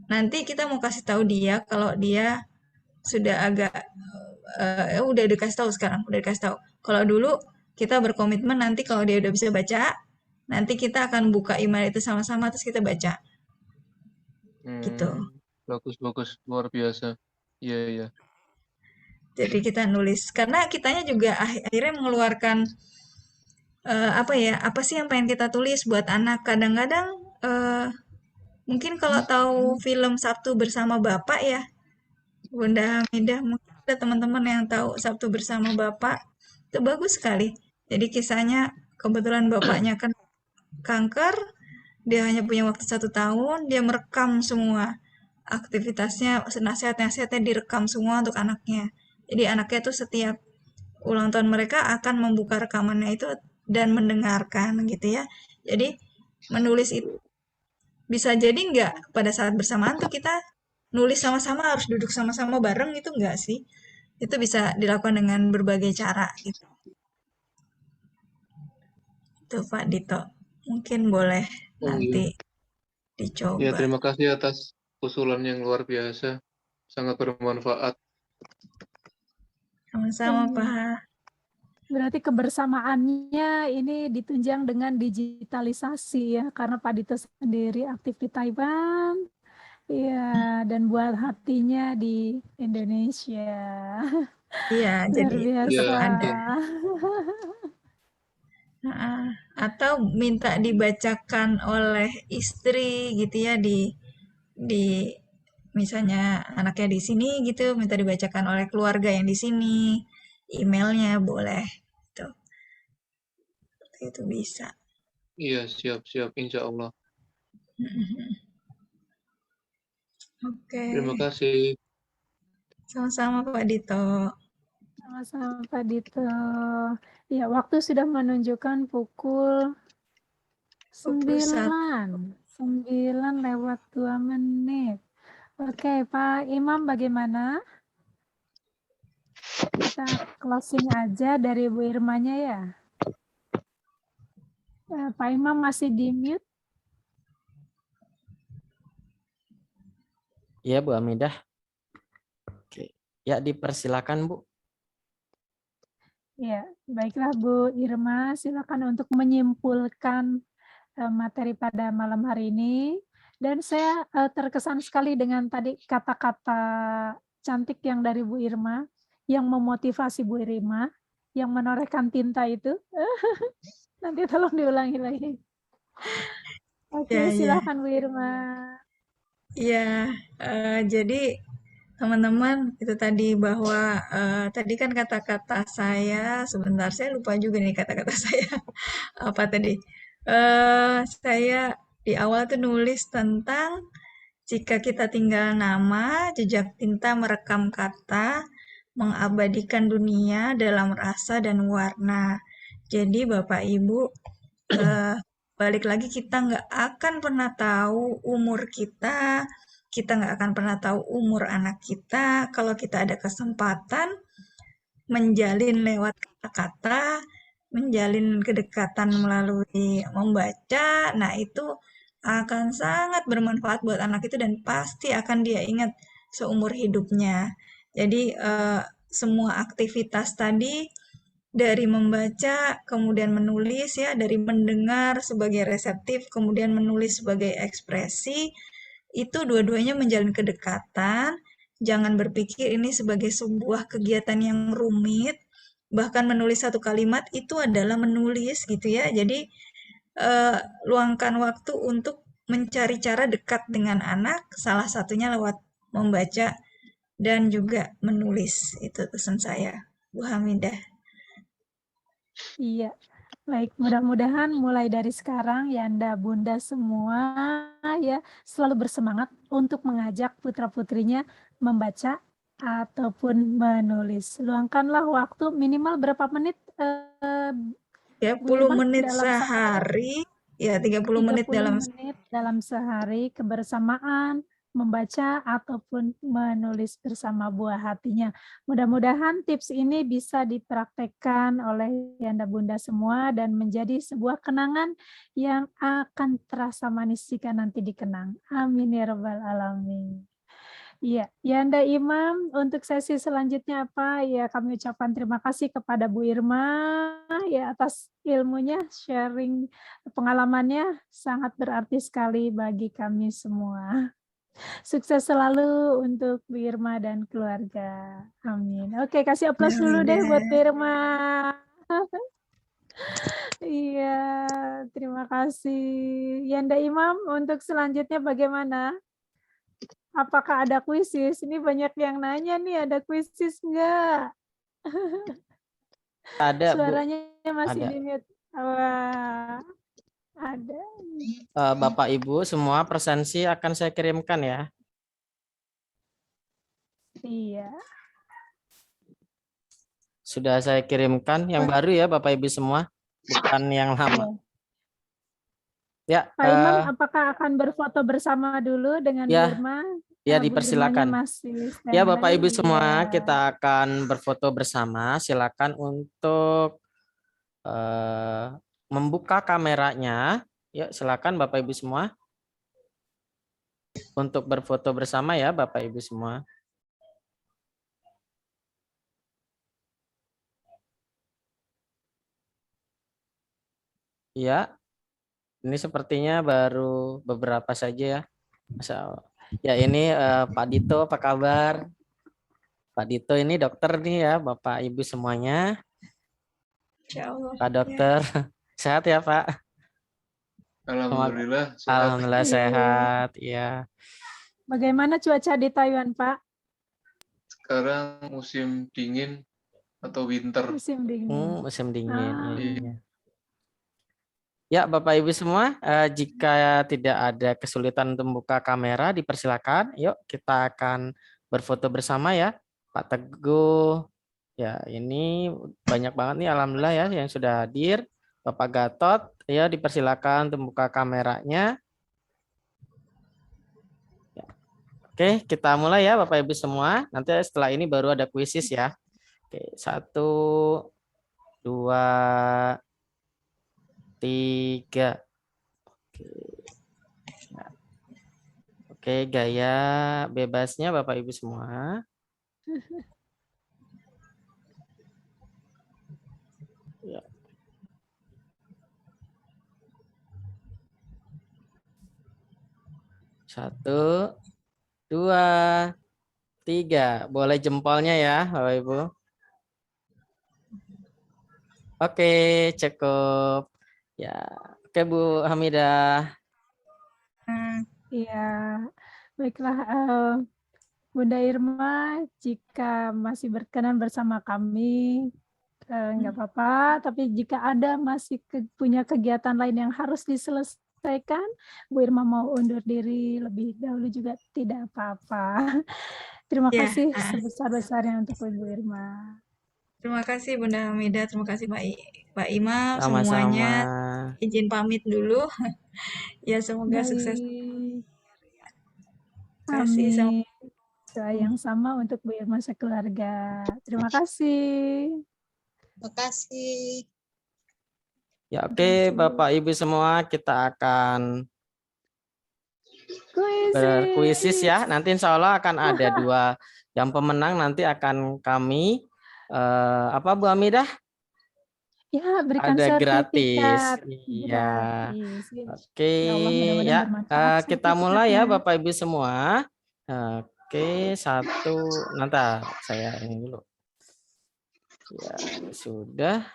Nanti kita mau kasih tahu dia kalau dia sudah agak udah dikasih tahu sekarang, udah dikasih tahu. Kalau dulu kita berkomitmen nanti kalau dia udah bisa baca, nanti kita akan buka email itu sama-sama terus kita baca gitu. Bagus, luar biasa. Iya, iya. Jadi kita nulis karena kitanya juga akhirnya mengeluarkan apa ya? Apa sih yang pengen kita tulis buat anak? Kadang-kadang mungkin kalau tahu film Sabtu Bersama Bapak ya, Bunda Hamidah, mungkin ada teman-teman yang tahu Sabtu Bersama Bapak. Itu bagus sekali. Jadi kisahnya kebetulan bapaknya kan kanker, dia hanya punya waktu 1 tahun, dia merekam semua aktivitasnya, nasihat-nasihatnya direkam semua untuk anaknya. Jadi anaknya tuh setiap ulang tahun mereka akan membuka rekamannya itu dan mendengarkan gitu ya. Jadi menulis itu bisa jadi nggak pada saat bersamaan tuh kita nulis sama-sama harus duduk sama-sama bareng itu enggak sih? Itu bisa dilakukan dengan berbagai cara gitu. Itu Pak Dito. Mungkin boleh nanti Ya, dicoba. terima kasih atas usulan yang luar biasa. Sangat bermanfaat. Sama-sama Pak. Berarti kebersamaannya ini ditunjang dengan digitalisasi ya, karena Pak Dito sendiri aktif di Taiwan, ya, dan buat hatinya di Indonesia. Iya, Luar jadi biasa. ada. Atau minta dibacakan oleh istri gitu ya di misalnya anaknya di sini gitu minta dibacakan oleh keluarga yang di sini, emailnya boleh gitu. Itu bisa. Iya, siap, insya Allah. Oke. Terima kasih. Sama-sama Pak Dito. Sama-sama Pak Dito. Ya, waktu sudah menunjukkan pukul 9:02. Oke, Pak Imam bagaimana? Kita closing aja dari Bu Irmanya ya. Pak Imam masih di mute. Iya Bu Hamidah. Oke. Ya dipersilakan Bu. Ya, baiklah Bu Irma, silakan untuk menyimpulkan materi pada malam hari ini. Dan saya terkesan sekali dengan tadi kata-kata cantik yang dari Bu Irma, yang memotivasi Bu Irma, yang menorehkan tinta itu. Nanti tolong diulangi lagi. Oke, Ya, silakan Bu Irma. Iya, jadi teman-teman itu tadi bahwa tadi kan kata-kata saya sebentar saya lupa juga nih kata-kata saya apa tadi. Saya di awal tuh nulis tentang jika kita tinggal nama, jejak tinta merekam kata, mengabadikan dunia dalam rasa dan warna. Jadi Bapak Ibu, balik lagi kita nggak akan pernah tahu umur kita nggak akan pernah tahu umur anak kita kalau kita ada kesempatan menjalin lewat kata-kata, menjalin kedekatan melalui membaca. Nah, itu akan sangat bermanfaat buat anak itu dan pasti akan dia ingat seumur hidupnya. Jadi, semua aktivitas tadi dari membaca, kemudian menulis ya, dari mendengar sebagai reseptif, kemudian menulis sebagai ekspresi, itu dua-duanya menjalin kedekatan. Jangan berpikir ini sebagai sebuah kegiatan yang rumit. Bahkan menulis satu kalimat itu adalah menulis gitu ya. Jadi luangkan waktu untuk mencari cara dekat dengan anak, salah satunya lewat membaca dan juga menulis. Itu pesan saya, Bu Hamidah. Iya, baik. Mudah-mudahan mulai dari sekarang Yanda Bunda semua ya selalu bersemangat untuk mengajak putra-putrinya membaca ataupun menulis. Luangkanlah waktu minimal berapa menit, Bu 30 Irma, menit dalam sehari? sehari, ya 30 menit 30 dalam menit dalam sehari kebersamaan membaca ataupun menulis bersama buah hatinya. Mudah-mudahan tips ini bisa dipraktekkan oleh Yanda Bunda semua dan menjadi sebuah kenangan yang akan terasa manis jika nanti dikenang. Amin ya rabbal alamin. Iya, Yanda Imam, untuk sesi selanjutnya apa? Ya, kami ucapkan terima kasih kepada Bu Irma ya atas ilmunya, sharing pengalamannya sangat berarti sekali bagi kami semua. Sukses selalu untuk Bu Irma dan keluarga. Amin. Oke, kasih aplaus dulu deh buat Bu Irma. Iya, terima kasih. Yanda Imam, untuk selanjutnya bagaimana? Apakah ada kuisis? Ini banyak yang nanya nih, ada kuisis enggak? Ada, Bu. Suaranya masih Ada. di mute. Wah, ada. Bapak Ibu semua presensi akan saya kirimkan ya. Iya. Sudah saya kirimkan yang baru ya Bapak Ibu semua, bukan yang lama. Ya, Pak Imam, apakah akan berfoto bersama dulu dengan Bu ya, Irma? ya Bu dipersilakan. Irmanya masih Ya standby. Bapak Ibu semua, Iya. kita akan berfoto bersama. Silakan untuk membuka kameranya. Ya, silakan Bapak Ibu semua. Untuk berfoto bersama ya Bapak Ibu semua. Ya, ini sepertinya baru beberapa saja ya. Ya ini Pak Dito, apa kabar? Pak Dito ini dokter nih ya, Bapak Ibu semuanya. Insyaallah. Pak dokter, sehat ya Pak? Alhamdulillah sehat. Alhamdulillah sehat, ya. Bagaimana cuaca di Taiwan, Pak? Sekarang musim dingin atau winter. Musim dingin. Musim dingin. Iya. Ya, Bapak Ibu semua, jika tidak ada kesulitan untuk membuka kamera, dipersilakan. Yuk, kita akan berfoto bersama ya, Pak Teguh. Ya, ini banyak banget nih, alhamdulillah ya yang sudah hadir. Bapak Gatot, ya dipersilakan untuk membuka kameranya. Ya. Oke, kita mulai ya, Bapak Ibu semua. Nanti setelah ini baru ada kuisis ya. Oke, 1, 2, 3. Oke, gaya bebasnya Bapak Ibu semua. Ya. Satu, 2, 3. Boleh jempolnya ya, Bapak Ibu. Oke, cukup. Ya, oke Bu Hamidah. Iya, baiklah Bunda Irma, jika masih berkenan bersama kami, nggak apa-apa. Tapi jika ada masih punya kegiatan lain yang harus diselesaikan, Bu Irma mau undur diri lebih dahulu juga tidak apa-apa. Terima kasih sebesar-besarnya untuk Ibu Irma. Terima kasih Bunda Hamidah, terima kasih Pak Imam, Sama-sama. semuanya. Izin pamit dulu. Ya, semoga sukses. Amin. Doa yang sama untuk Bu Irma sekeluarga. Terima kasih. Terima kasih. Ya, oke Bapak Ibu semua, kita akan berkuisis ya. Nanti insya Allah akan ada 2 yang pemenang, nanti akan kami apa Bu Hamidah? Ya, berikan ada sertifikat. gratis. Iya. Oke, ya, kita mulai ya Bapak Ibu semua. Oke, 1, nanti saya ini dulu. Ya, sudah.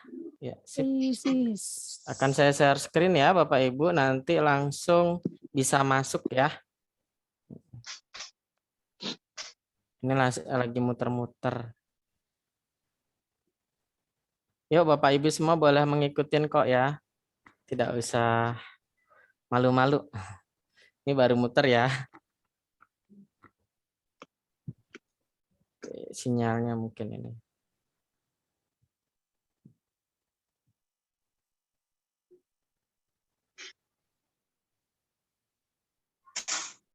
Ya, sip. Isis. Akan saya share screen ya Bapak Ibu, nanti langsung bisa masuk ya. Ini lagi muter-muter. Yuk Bapak Ibu semua boleh mengikuti kok ya. Tidak usah malu-malu. Ini baru muter ya. Oke, sinyalnya mungkin ini.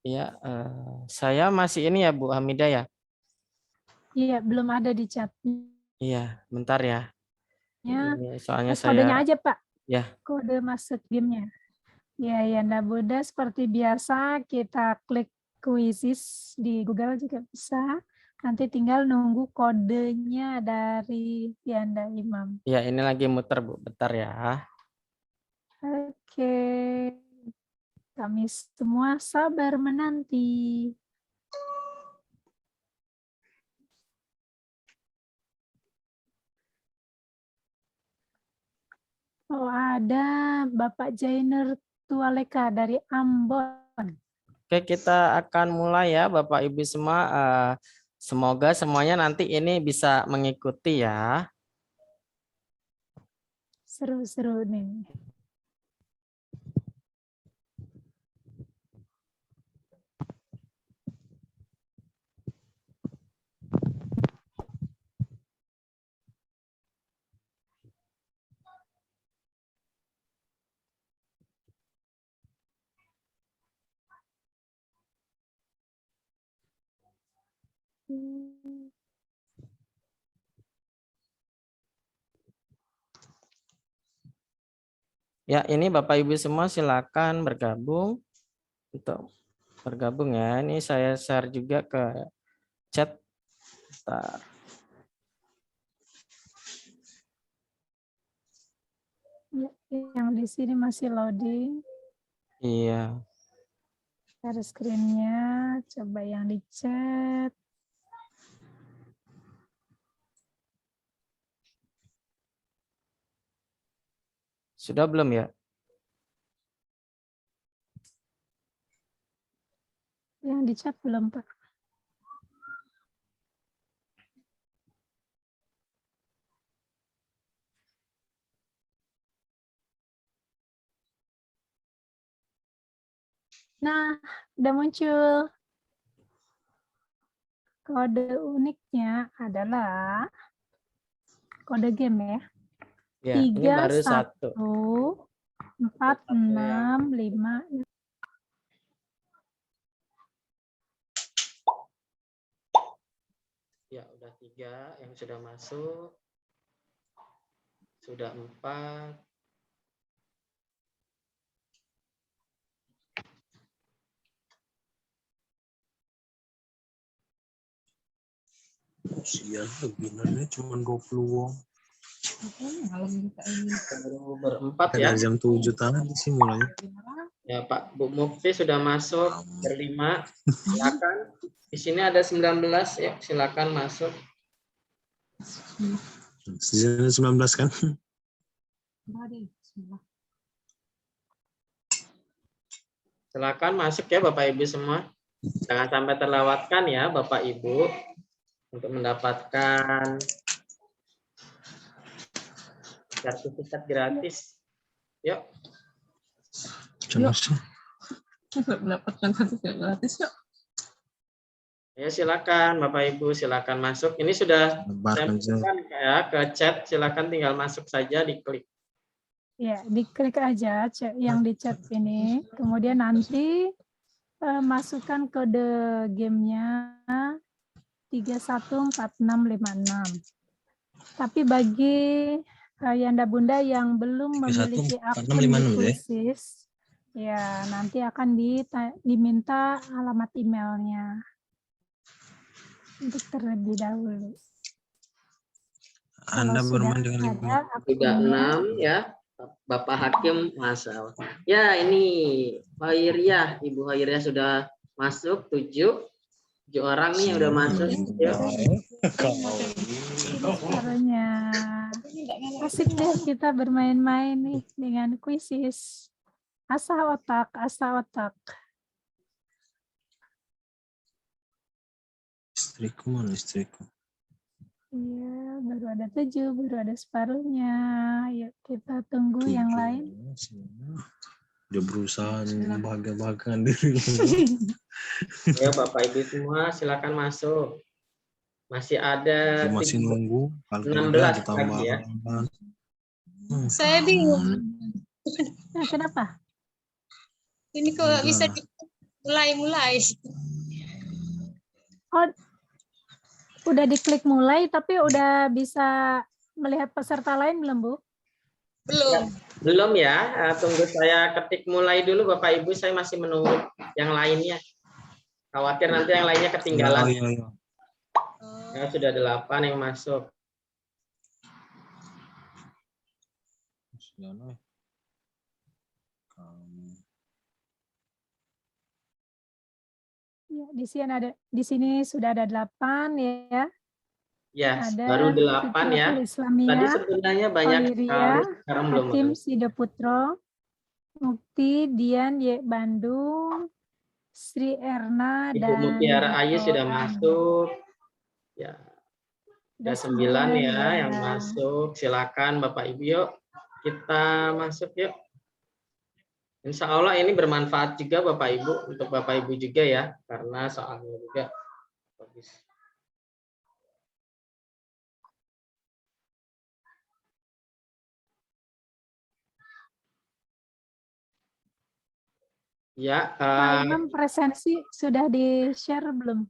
Ya, saya masih ini ya Bu Hamidah ya. Iya, belum ada di chat. Iya, bentar ya. Ya, Ini soalnya kodenya saya aja Pak. ya. Kode masuk gamenya. Ya, Yanda Bunda seperti biasa kita klik quizzes di Google juga bisa. Nanti tinggal nunggu kodenya dari Yanda Imam. Ya, ini lagi muter Bu, bentar ya. Oke. Kami semua sabar menanti. Oh, ada Bapak Jainer Tualeka dari Ambon. Oke, kita akan mulai ya Bapak Ibu semua. Semoga semuanya nanti ini bisa mengikuti ya. Seru-seru nih. Ya, ini Bapak Ibu semua silakan bergabung. Untuk bergabung ya. Ini saya share juga ke chat. Bentar. Ya, yang di sini masih loading. Iya. Share screen-nya. Coba yang di chat. Sudah belum ya? Yang di chat belum, Pak. Nah, udah muncul. Kode uniknya adalah kode game ya. Ya, ini baru 1. 4, 6, 5. Ya, udah 3 yang sudah masuk. Sudah 4. Sial, begini cuma 20 wong. Baru berempat ya. Jam 7 tadi sih mulanya. Ya, Pak Bu Mufti sudah masuk berlima. Silakan. Di sini ada 19 ya, silakan masuk. Di sini 19 kan? Silakan masuk ya Bapak Ibu semua. Jangan sampai terlewatkan ya Bapak Ibu untuk mendapatkan sertifikat gratis. Yuk. Yuk. Mendapatkan sertifikat gratis yuk. Ya, silakan Bapak Ibu, silakan masuk. Ini sudah saya masukkan ya ke chat, silakan tinggal masuk saja, diklik. Ya, diklik aja yang di chat ini. Kemudian nanti masukkan kode gamenya 314656. Tapi bagi Yanda Bunda yang belum memiliki akun di Quizzes, ya nanti akan diminta alamat emailnya untuk terlebih dahulu. Anda bermain dengan Sudah 6 ya, Bapak Hakim masuk. Ya, ini Hairiah, Ibu Hairiah sudah masuk 7 orang nih udah masuk. Caranya. Asik deh kita bermain-main nih dengan kuisis. Asah otak, asah otak. Istriku mana istriku? Iya, baru ada 7, baru ada separuhnya. Yuk kita tunggu yang lain. Dia berusaha membangga-banggakan diri. Ya Bapak Ibu semua silakan masuk. Masih ada Dia masih nunggu. 16 lagi ya. Saya bingung. Nah, kenapa? Ini kok nggak bisa mulai. Oh, udah diklik mulai, tapi udah bisa melihat peserta lain belum, Bu? Belum. Belum ya, tunggu saya ketik mulai dulu Bapak Ibu, saya masih menunggu yang lainnya. Khawatir nanti yang lainnya ketinggalan. Iya. Ya, sudah 8 yang masuk. Ya, di sini sudah ada 8 ya. Ya, Ada baru 8 ya. Fitratul Islamiyah, Tadi sebenarnya banyak sekali, sekarang belum. Hakim Sidoputro, Mukti Dian Y Bandung, Sri Erna, Ibu dan Mutiara Ayu Dito sudah Ani. masuk. Ya. Sudah 9 ya ya. yang masuk. Silakan Bapak Ibu yuk. Kita masuk yuk. Insya Allah ini bermanfaat juga Bapak Ibu, untuk Bapak Ibu juga ya, karena soalnya juga bagus. Ya, Pak Imam presensi sudah di-share belum?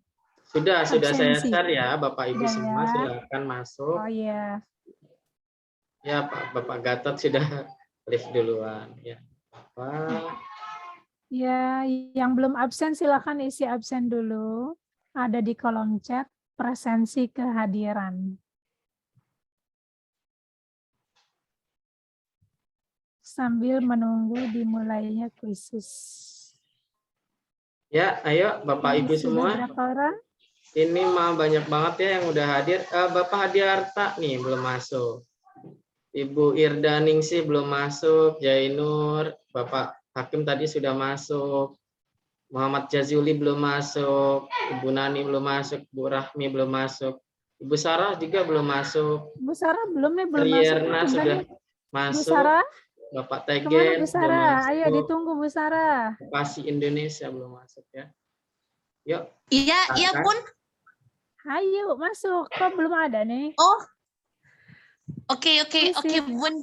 sudah saya Absensi. share ya Bapak Ibu Sudah semua, ya. silakan masuk. Oh iya. Ya Bapak Gatot sudah live duluan ya. Ya, yang belum absen silakan isi absen dulu. Ada di kolom chat presensi kehadiran. Sambil menunggu dimulainya kuisis. Ya, ayo Bapak Ibu semua. Berapa orang? Ini mah banyak banget ya yang udah hadir. Bapak Hadiarta nih belum masuk. Ibu Irda Ningsih belum masuk. Jainur, Bapak Hakim tadi sudah masuk. Muhammad Jazuli belum masuk. Ibu Nani belum masuk. Bu Rahmi belum masuk. Ibu Sarah juga belum masuk. Bu Sarah belum nih, belum Rierna masuk. sudah Bu masuk. Sarah? Bapak Kemana Tegen Bu belum Sarah? masuk. Ayo ditunggu Bu Sarah. Pasi Indonesia belum masuk ya. Yuk. Iya Bun. Ayo masuk. Kok belum ada nih? Oh. Oke Bun.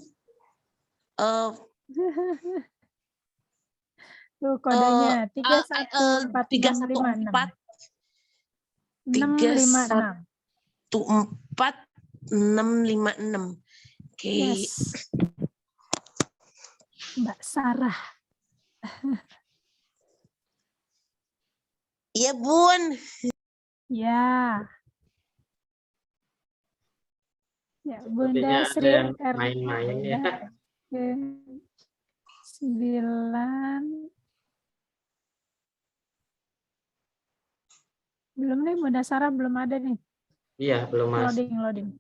Tuh kodenya 314656. 314-656. Oke. Yes. Mbak Sarah. Iya Bun. Ya. Ya, Bunda Sepertinya Sri ada yang main-main ya. 9. Belum nih, Bunda Sarah belum ada nih. Iya, belum masuk. Loading.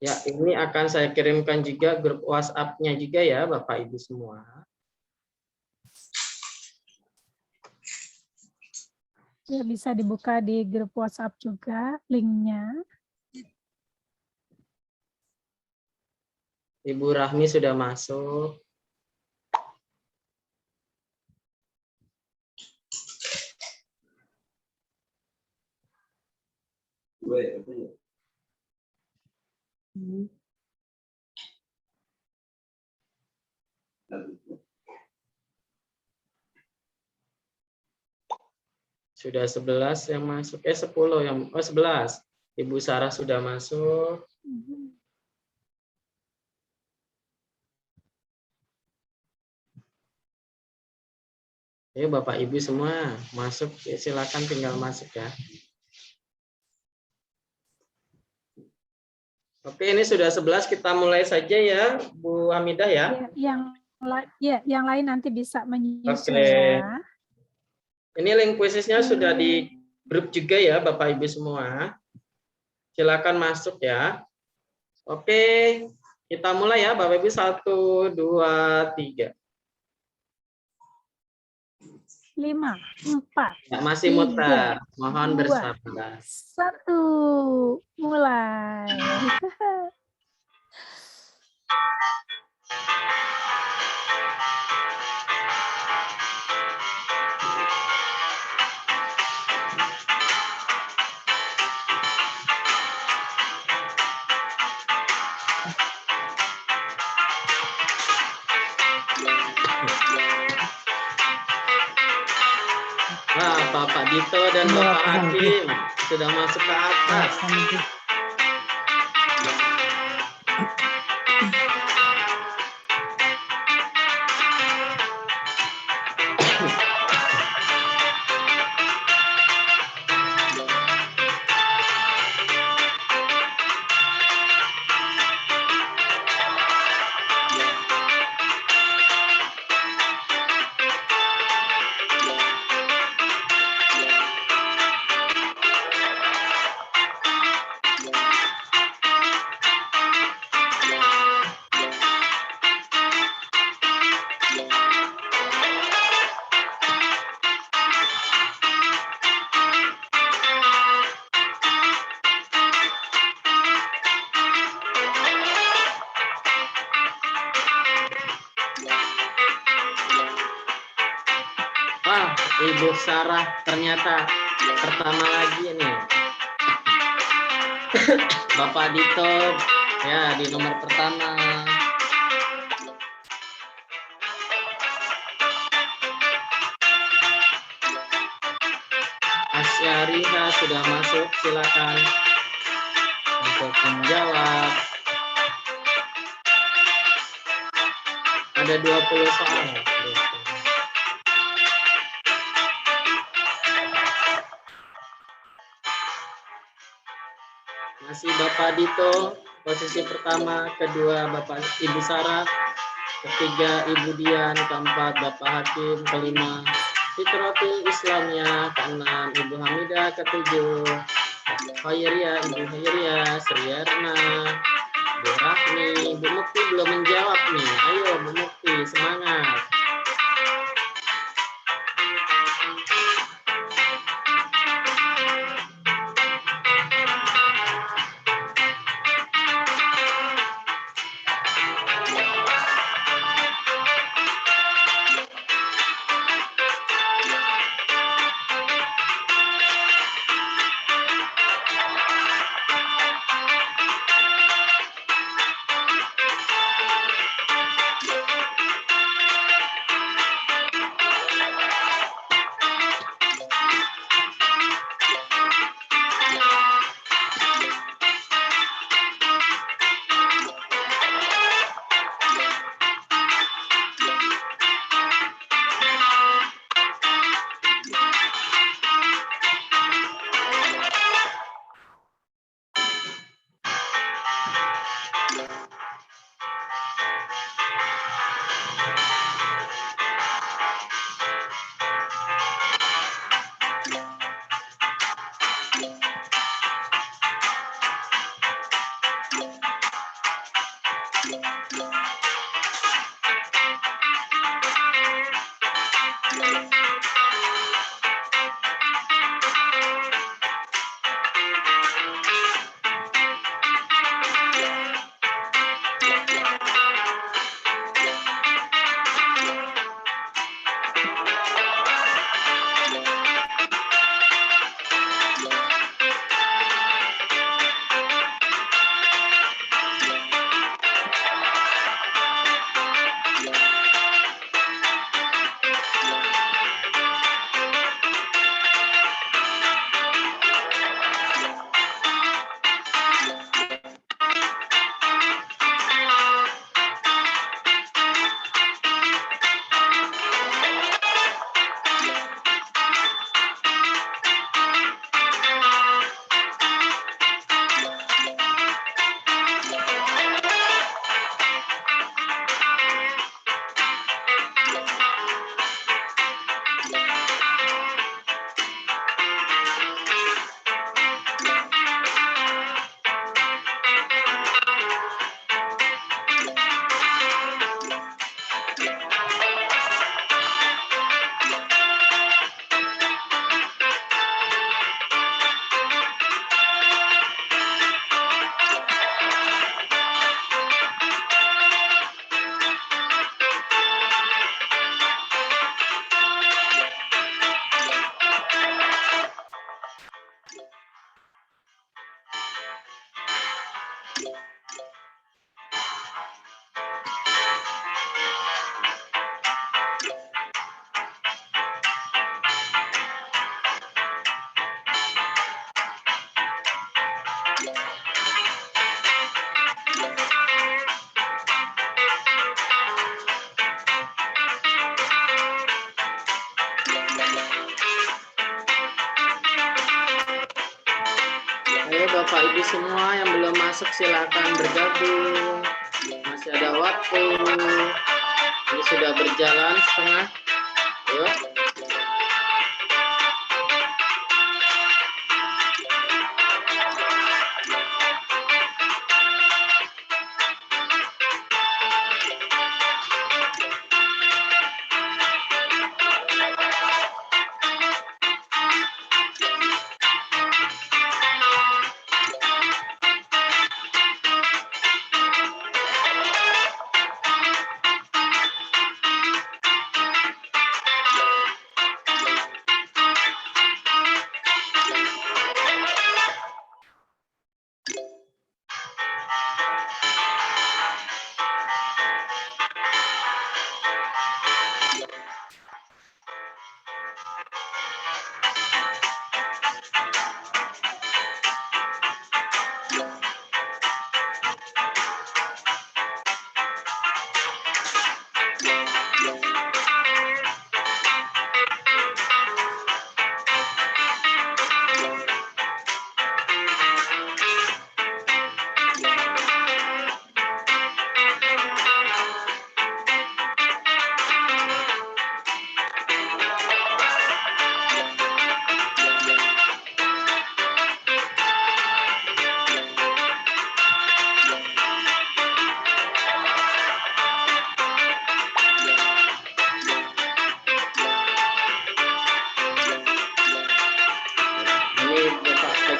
Ya, ini akan saya kirimkan juga grup WhatsApp-nya juga ya, Bapak Ibu semua. Ya, bisa dibuka di grup WhatsApp juga linknya. Ibu Rahmi sudah masuk. Sudah 11 yang masuk, 10 yang, 11. Ibu Sarah sudah masuk. Ayo Bapak Ibu semua masuk, ya, silakan tinggal masuk ya. Oke, ini sudah 11, kita mulai saja ya, Bu Hamidah ya. Yang lain nanti bisa menyusul Oke. ya. Ini link kuisisnya sudah di grup juga ya, Bapak Ibu semua. Silakan masuk ya. Oke, kita mulai ya, Bapak Ibu. 1, 2, 3. 5, 4, Ya, masih 3, mutar. Mohon 2, bersabar. 1, mulai. Nah, Bapak Dito dan Bapak Hakim sudah masuk ke atas. Wah, Ibu Sarah ternyata pertama lagi nih. Bapak Dito ya di nomor pertama. Asyariha sudah masuk, silakan untuk menjawab. Ada 20 soal. Masih Bapak Dito, posisi pertama, kedua Bapak Ibu Sarah, ketiga Ibu Dian, keempat Bapak Hakim, kelima Fitratul Islamnya, keenam Ibu Hamidah, ketujuh Khairia, Ibu Khairia, Sriyarna, Bu Rahmi, Bu Mukti belum menjawab nih. Ayo Bu Mukti, semangat. Ayo Bapak Ibu semua yang belum masuk silakan bergabung. Masih ada waktu. Ini sudah berjalan setengah. Ayo.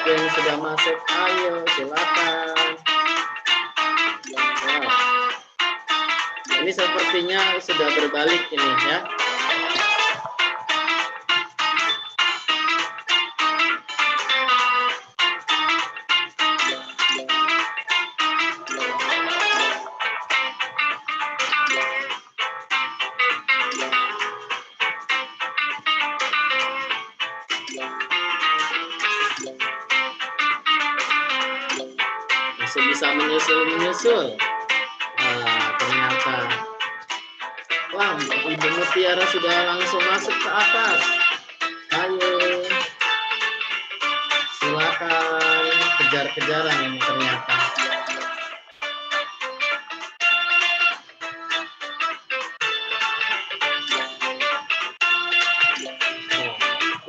Yang sudah masuk, ayo silakan. Wow. Ini sepertinya sudah berbalik ini ya. Bisa menyusul. Ternyata. Wah, Ibu Mutiara sudah langsung masuk ke atas. Ayo. Silakan kejar-kejaran ini ternyata.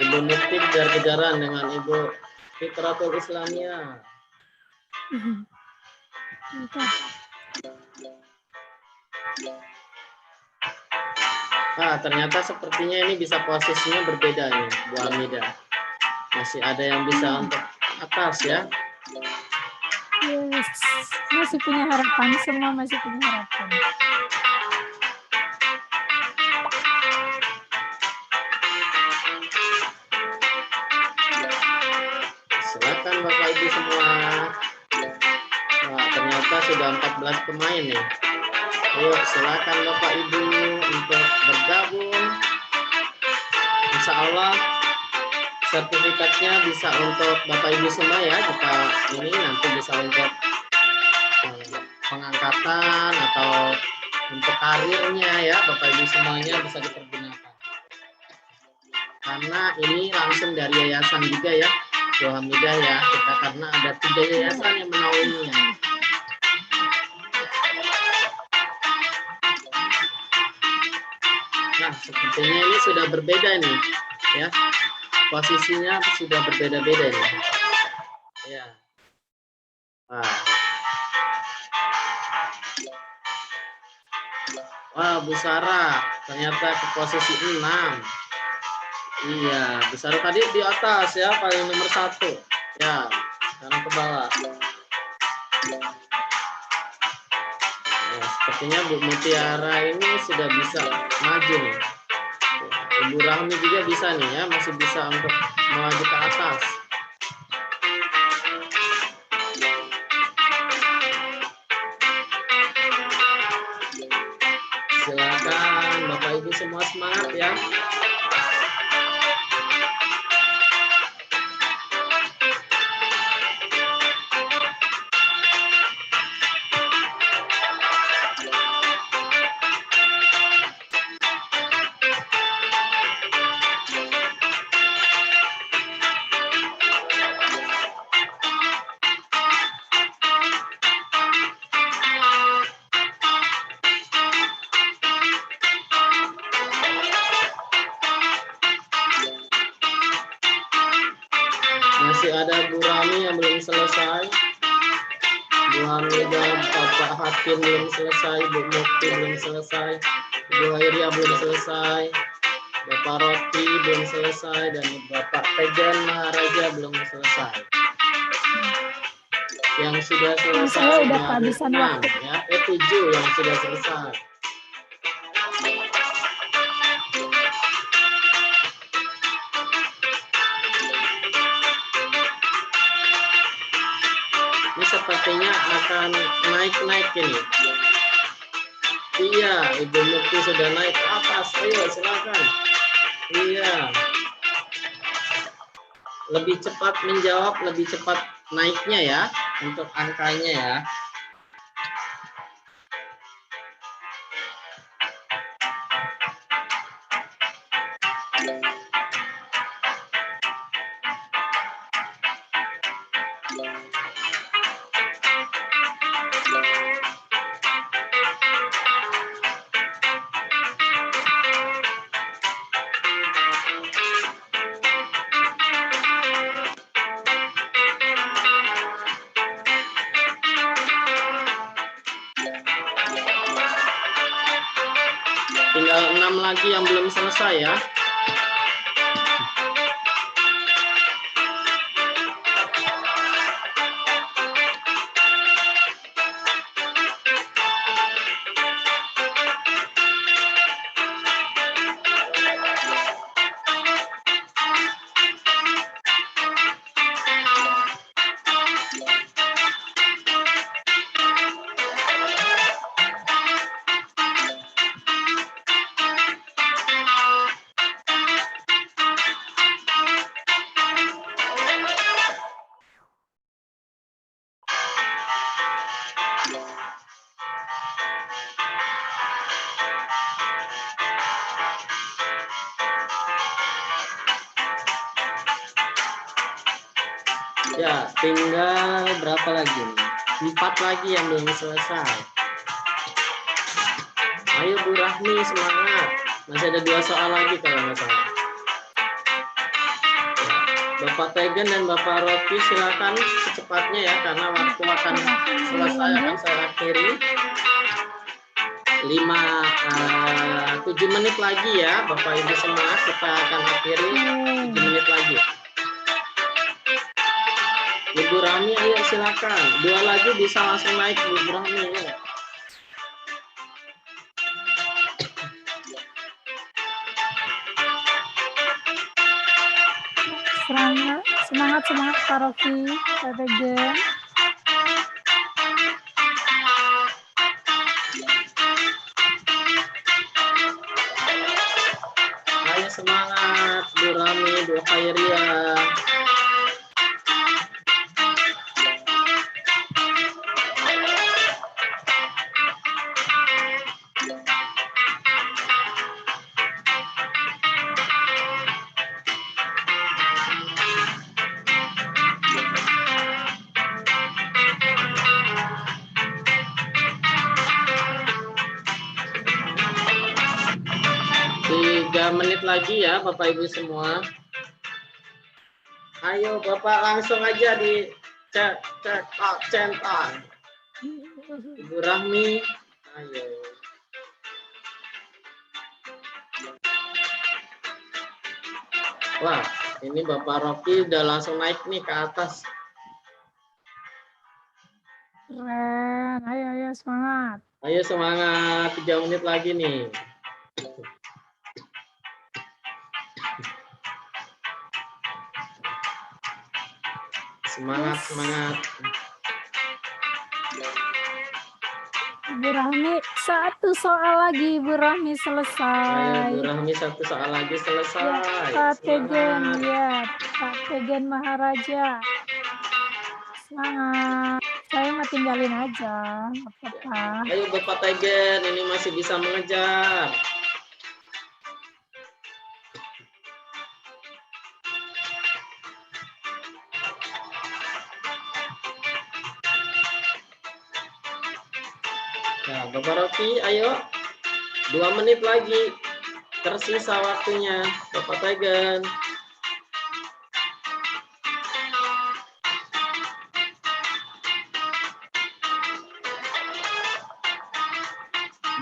Ibu Mukti kejar-kejaran dengan Ibu Fitratul Islamiyah. Ternyata sepertinya ini bisa posisinya berbeda nih, Bu Hamida. Masih ada yang bisa untuk atas ya. Yes, masih punya harapan, semua masih punya harapan. Silakan Bapak Ibu semua. Wah, ternyata sudah 14 pemain nih. Ayo silakan Bapak Ibu untuk bergabung. Insya Allah sertifikatnya bisa untuk Bapak Ibu semua ya. Jika ini nanti bisa untuk pengangkatan atau untuk karirnya ya, Bapak Ibu semuanya bisa dipergunakan. Karena ini langsung dari yayasan juga ya, Bu Hamidah ya, kita karena ada 3 yayasan yang menaunginya. Nah, sepertinya ini sudah berbeda nih, ya. Posisinya sudah berbeda-beda nih. Ya. Wah, Bu Sarah ternyata ke posisi 6. Iya, Bu Sarah tadi di atas ya, paling nomor 1. Ya, sekarang ke bawah. Sepertinya Bu Mutiara ini sudah bisa maju nih. Ibu Rahmi juga bisa nih ya, masih bisa untuk melaju ke atas. Silakan Bapak Ibu semua semangat ya. Masih ada Bu Rami yang belum selesai. Bu Hamidah, Bapak Hakim belum selesai, Bu Mukti belum selesai, Bu Hairia belum selesai, Bapak Roti belum selesai, dan Bapak Tegan Maharaja belum selesai. Yang sudah selesai Saya udah baru kehabisan 6, waktu. ya, 7 yang sudah selesai. Ini sepertinya akan naik-naik ini. Iya, Ibu Mukti sudah naik ke atas. Ayo, silakan. Iya. Lebih cepat menjawab, lebih cepat naiknya ya, untuk angkanya ya. Tinggal 6 lagi yang belum selesai ya. Ya, tinggal berapa lagi? 4 lagi yang belum selesai. Ayo Bu Rahmi, semangat. Masih ada 2 soal lagi kalau nggak salah. Bapak Tegen dan Bapak Roti silakan secepatnya ya, karena waktu akan selesai, akan saya akhiri. 7 menit lagi ya Bapak Ibu semua, kita akan akhiri 7 menit lagi. Ibu Rami, ayo silakan. 2 lagi bisa langsung naik Bu Rami. Ya. Semangat Pak Rofi, Pak Tegen. Ayo semangat Bu Rami, Bu Khairia. Menit lagi ya Bapak Ibu semua. Ayo Bapak langsung aja di centang. Ibu Rahmi, ayo. Wah, ini Bapak Rocky udah langsung naik nih ke atas. Keren, ayo semangat. Ayo semangat, 3 menit lagi nih. Semangat, semangat. Bu Rahmi, 1 soal lagi, Bu Rahmi selesai. Ayo Bu Rahmi, 1 soal lagi selesai. Ya, Pak Tegen, ya, Pak Tegen Maharaja. Semangat. Saya mah tinggalin aja, apa-apa. Ayo Bapak Tegen, ini masih bisa mengejar. Nah, Bapak Rocky, ayo. 2 menit lagi. Tersisa waktunya. Bapak Tegen.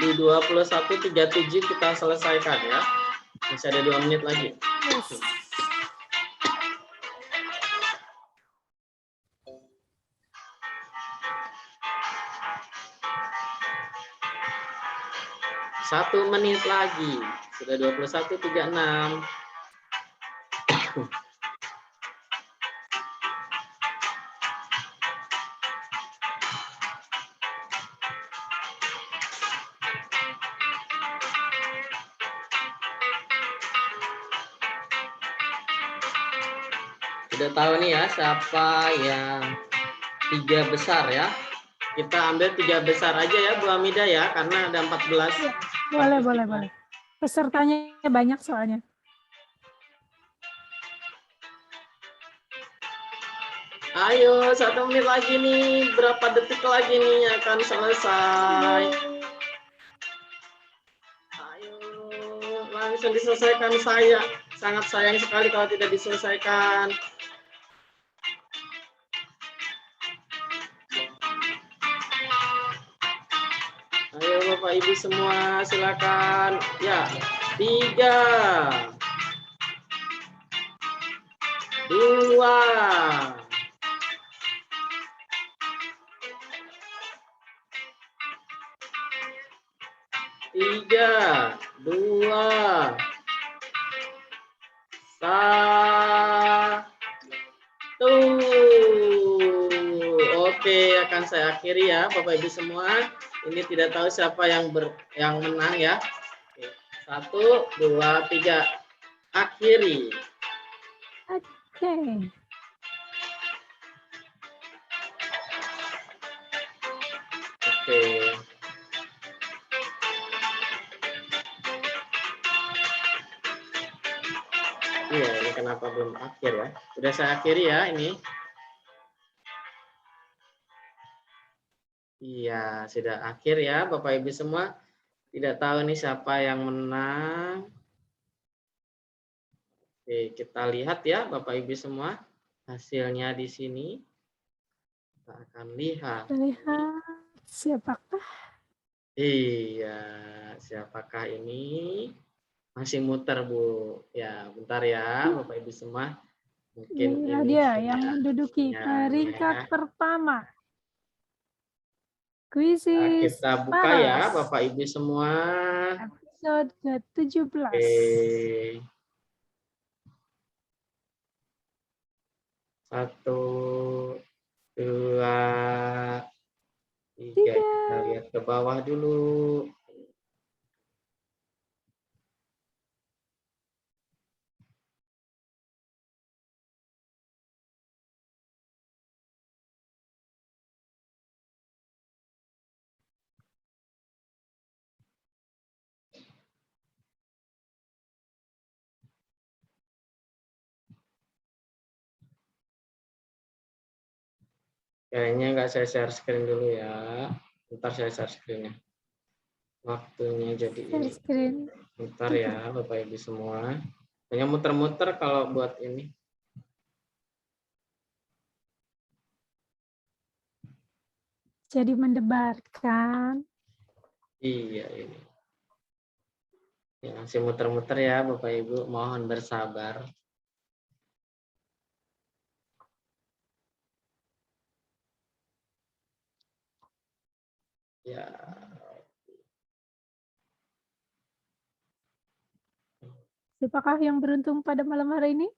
di 21.37 kita selesaikan ya. Masih ada 2 menit lagi. Yes. Satu menit lagi. Sudah 21.36. Sudah tahu nih ya siapa yang 3 besar ya. Kita ambil 3 besar aja ya Bu Hamidah ya, karena ada 14. Ya, boleh. Pesertanya banyak soalnya. Ayo, 1 menit lagi nih. Berapa detik lagi nih akan selesai? Ayo, langsung diselesaikan. Saya sangat sayang sekali kalau tidak diselesaikan. Ayo Bapak Ibu semua, silakan. Ya, 3, 2, 3, 2, 1. Oke, akan saya akhiri ya Bapak Ibu semua. Ini tidak tahu siapa yang menang ya. 1, 2, 3. Akhiri. Oke. Oke. Iya, ini kenapa belum akhir ya? Sudah saya akhiri ya ini. Iya, sudah akhir ya Bapak Ibu semua. Tidak tahu nih siapa yang menang. Oke, kita lihat ya Bapak Ibu semua. Hasilnya di sini. Kita akan lihat. Lihat siapakah? Iya, siapakah ini? Masih muter Bu. Ya, bentar ya Bapak Ibu semua. Mungkin Inilah ini dia yang menduduki sinyalnya. peringkat pertama. Nah, Kuisis kita buka ya Bapak Ibu semua. episode ke-17. Oke. 1, 2, 3. Kita lihat ke bawah dulu. Kayaknya nggak saya share screen dulu ya. Ntar saya share screen-nya. Waktunya jadi ini. Screen. Ntar ya Bapak Ibu semua. Hanya muter-muter kalau buat ini. Jadi mendebarkan. Iya ini. Ya, masih muter-muter ya Bapak Ibu. Mohon bersabar. Ya. Siapakah yang beruntung pada malam hari ini?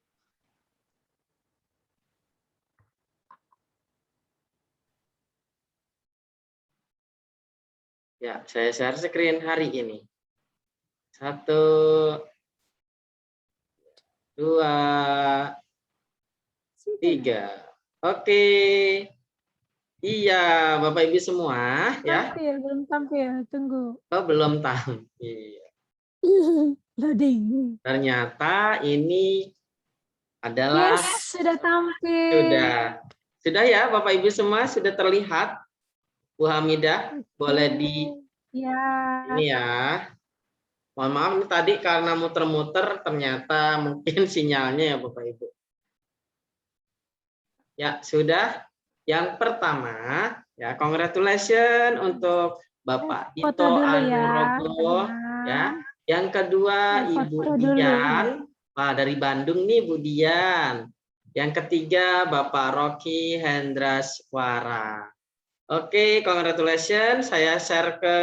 Ya, saya share screen hari ini. 1, 2, 3. Oke. Iya, Bapak Ibu semua ya. Belum tampil, tunggu. Oh, belum tahu. Iya. Loading. Ternyata ini adalah sudah tampil. Sudah ya Bapak Ibu semua, sudah terlihat. Bu Hamidah, boleh di ini ya. Mohon maaf ini tadi karena muter-muter ternyata mungkin sinyalnya ya Bapak Ibu. Ya, sudah. Yang pertama, ya congratulations untuk Bapak Foto Tito dulu ya, Anurogo, ya. Yang kedua Ibu foto dulu. Dian, Wah, dari Bandung nih Bu Dian. Yang ketiga Bapak Rocky Hendraswara. Oke, congratulations. Saya share ke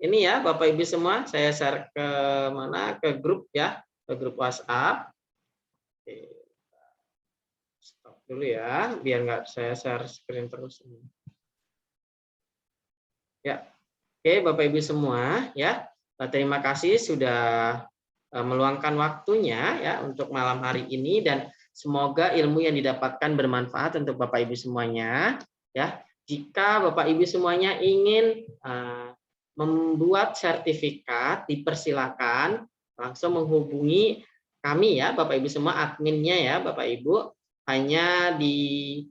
ini ya, Bapak Ibu semua. Saya share ke mana? Ke grup ya, ke grup WhatsApp. Oke. Stop dulu ya, biar nggak saya share screen terus. Ya, oke Bapak Ibu semua ya. Terima kasih sudah meluangkan waktunya ya untuk malam hari ini dan semoga ilmu yang didapatkan bermanfaat untuk Bapak Ibu semuanya ya. Jika Bapak Ibu semuanya ingin membuat sertifikat, dipersilakan langsung menghubungi kami ya Bapak Ibu semua, adminnya ya Bapak Ibu. Hanya di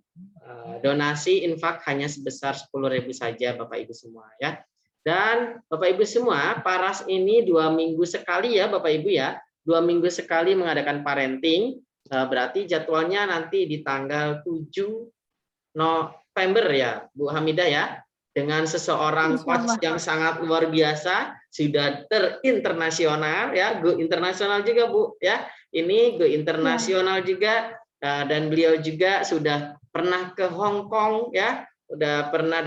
donasi infak hanya sebesar 10.000 saja Bapak Ibu semua ya. Dan Bapak Ibu semua, Paras ini 2 minggu sekali ya Bapak Ibu ya. 2 minggu sekali mengadakan parenting. Berarti jadwalnya nanti di tanggal 7 November ya Bu Hamidah ya. Dengan seseorang coach yang sangat luar biasa, sudah terinternasional ya, go internasional juga Bu ya. Ini go internasional juga. Dan beliau juga sudah pernah ke Hong Kong ya, udah pernah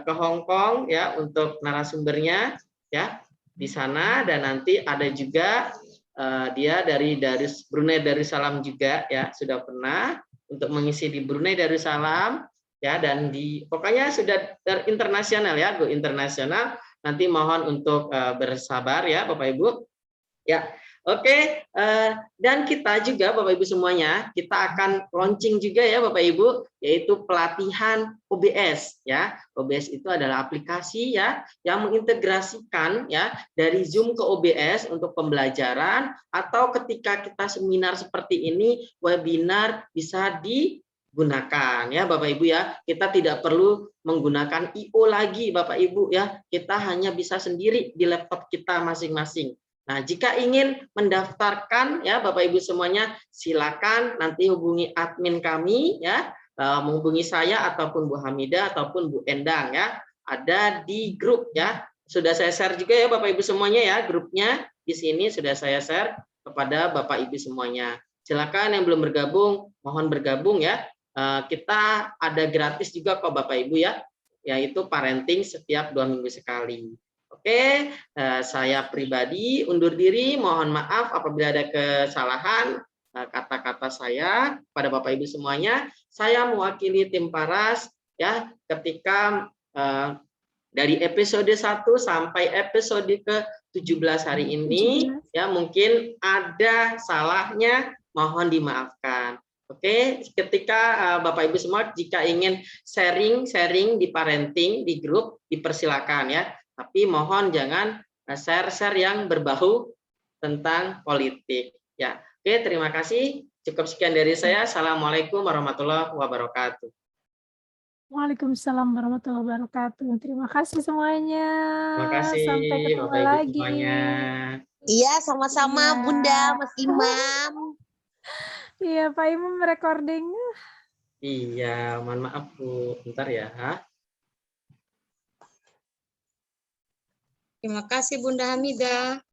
ke Hong Kong ya untuk narasumbernya ya di sana, dan nanti ada juga dia dari Brunei Darussalam juga ya, sudah pernah untuk mengisi di Brunei Darussalam ya, dan pokoknya sudah terinternasional ya, go internasional. Nanti mohon untuk bersabar ya Bapak Ibu ya. Oke, dan kita juga Bapak Ibu semuanya, kita akan launching juga ya Bapak Ibu, yaitu pelatihan OBS ya. OBS itu adalah aplikasi ya yang mengintegrasikan ya dari Zoom ke OBS untuk pembelajaran, atau ketika kita seminar seperti ini, webinar bisa digunakan ya Bapak Ibu ya. Kita tidak perlu menggunakan IO lagi Bapak Ibu ya. Kita hanya bisa sendiri di laptop kita masing-masing. Nah, jika ingin mendaftarkan ya Bapak Ibu semuanya, silakan nanti hubungi admin kami ya, menghubungi saya ataupun Bu Hamidah ataupun Bu Endang ya. Ada di grup ya. Sudah saya share juga ya Bapak Ibu semuanya ya, grupnya di sini sudah saya share kepada Bapak Ibu semuanya. Silakan yang belum bergabung, mohon bergabung ya. Kita ada gratis juga kok Bapak Ibu ya, yaitu parenting setiap 2 minggu sekali. Oke, saya pribadi undur diri, mohon maaf apabila ada kesalahan kata-kata saya pada Bapak Ibu semuanya. Saya mewakili tim Paras ya, ketika dari episode 1 sampai episode ke-17 hari ini ya, mungkin ada salahnya, mohon dimaafkan. Oke, ketika Bapak Ibu semua jika ingin sharing di parenting di grup, dipersilakan ya. Tapi mohon jangan share-share yang berbau tentang politik ya. Oke, terima kasih. Cukup sekian dari saya. Assalamualaikum warahmatullahi wabarakatuh. Waalaikumsalam warahmatullahi wabarakatuh. Terima kasih semuanya. Terima kasih Sampai ketemu Bapak Ibu lagi. semuanya. Iya, sama-sama Bunda, Mas Imam. Iya, Pak Imam recording. Iya, mohon maaf Bu. Bentar ya. Terima kasih Bunda Hamidah.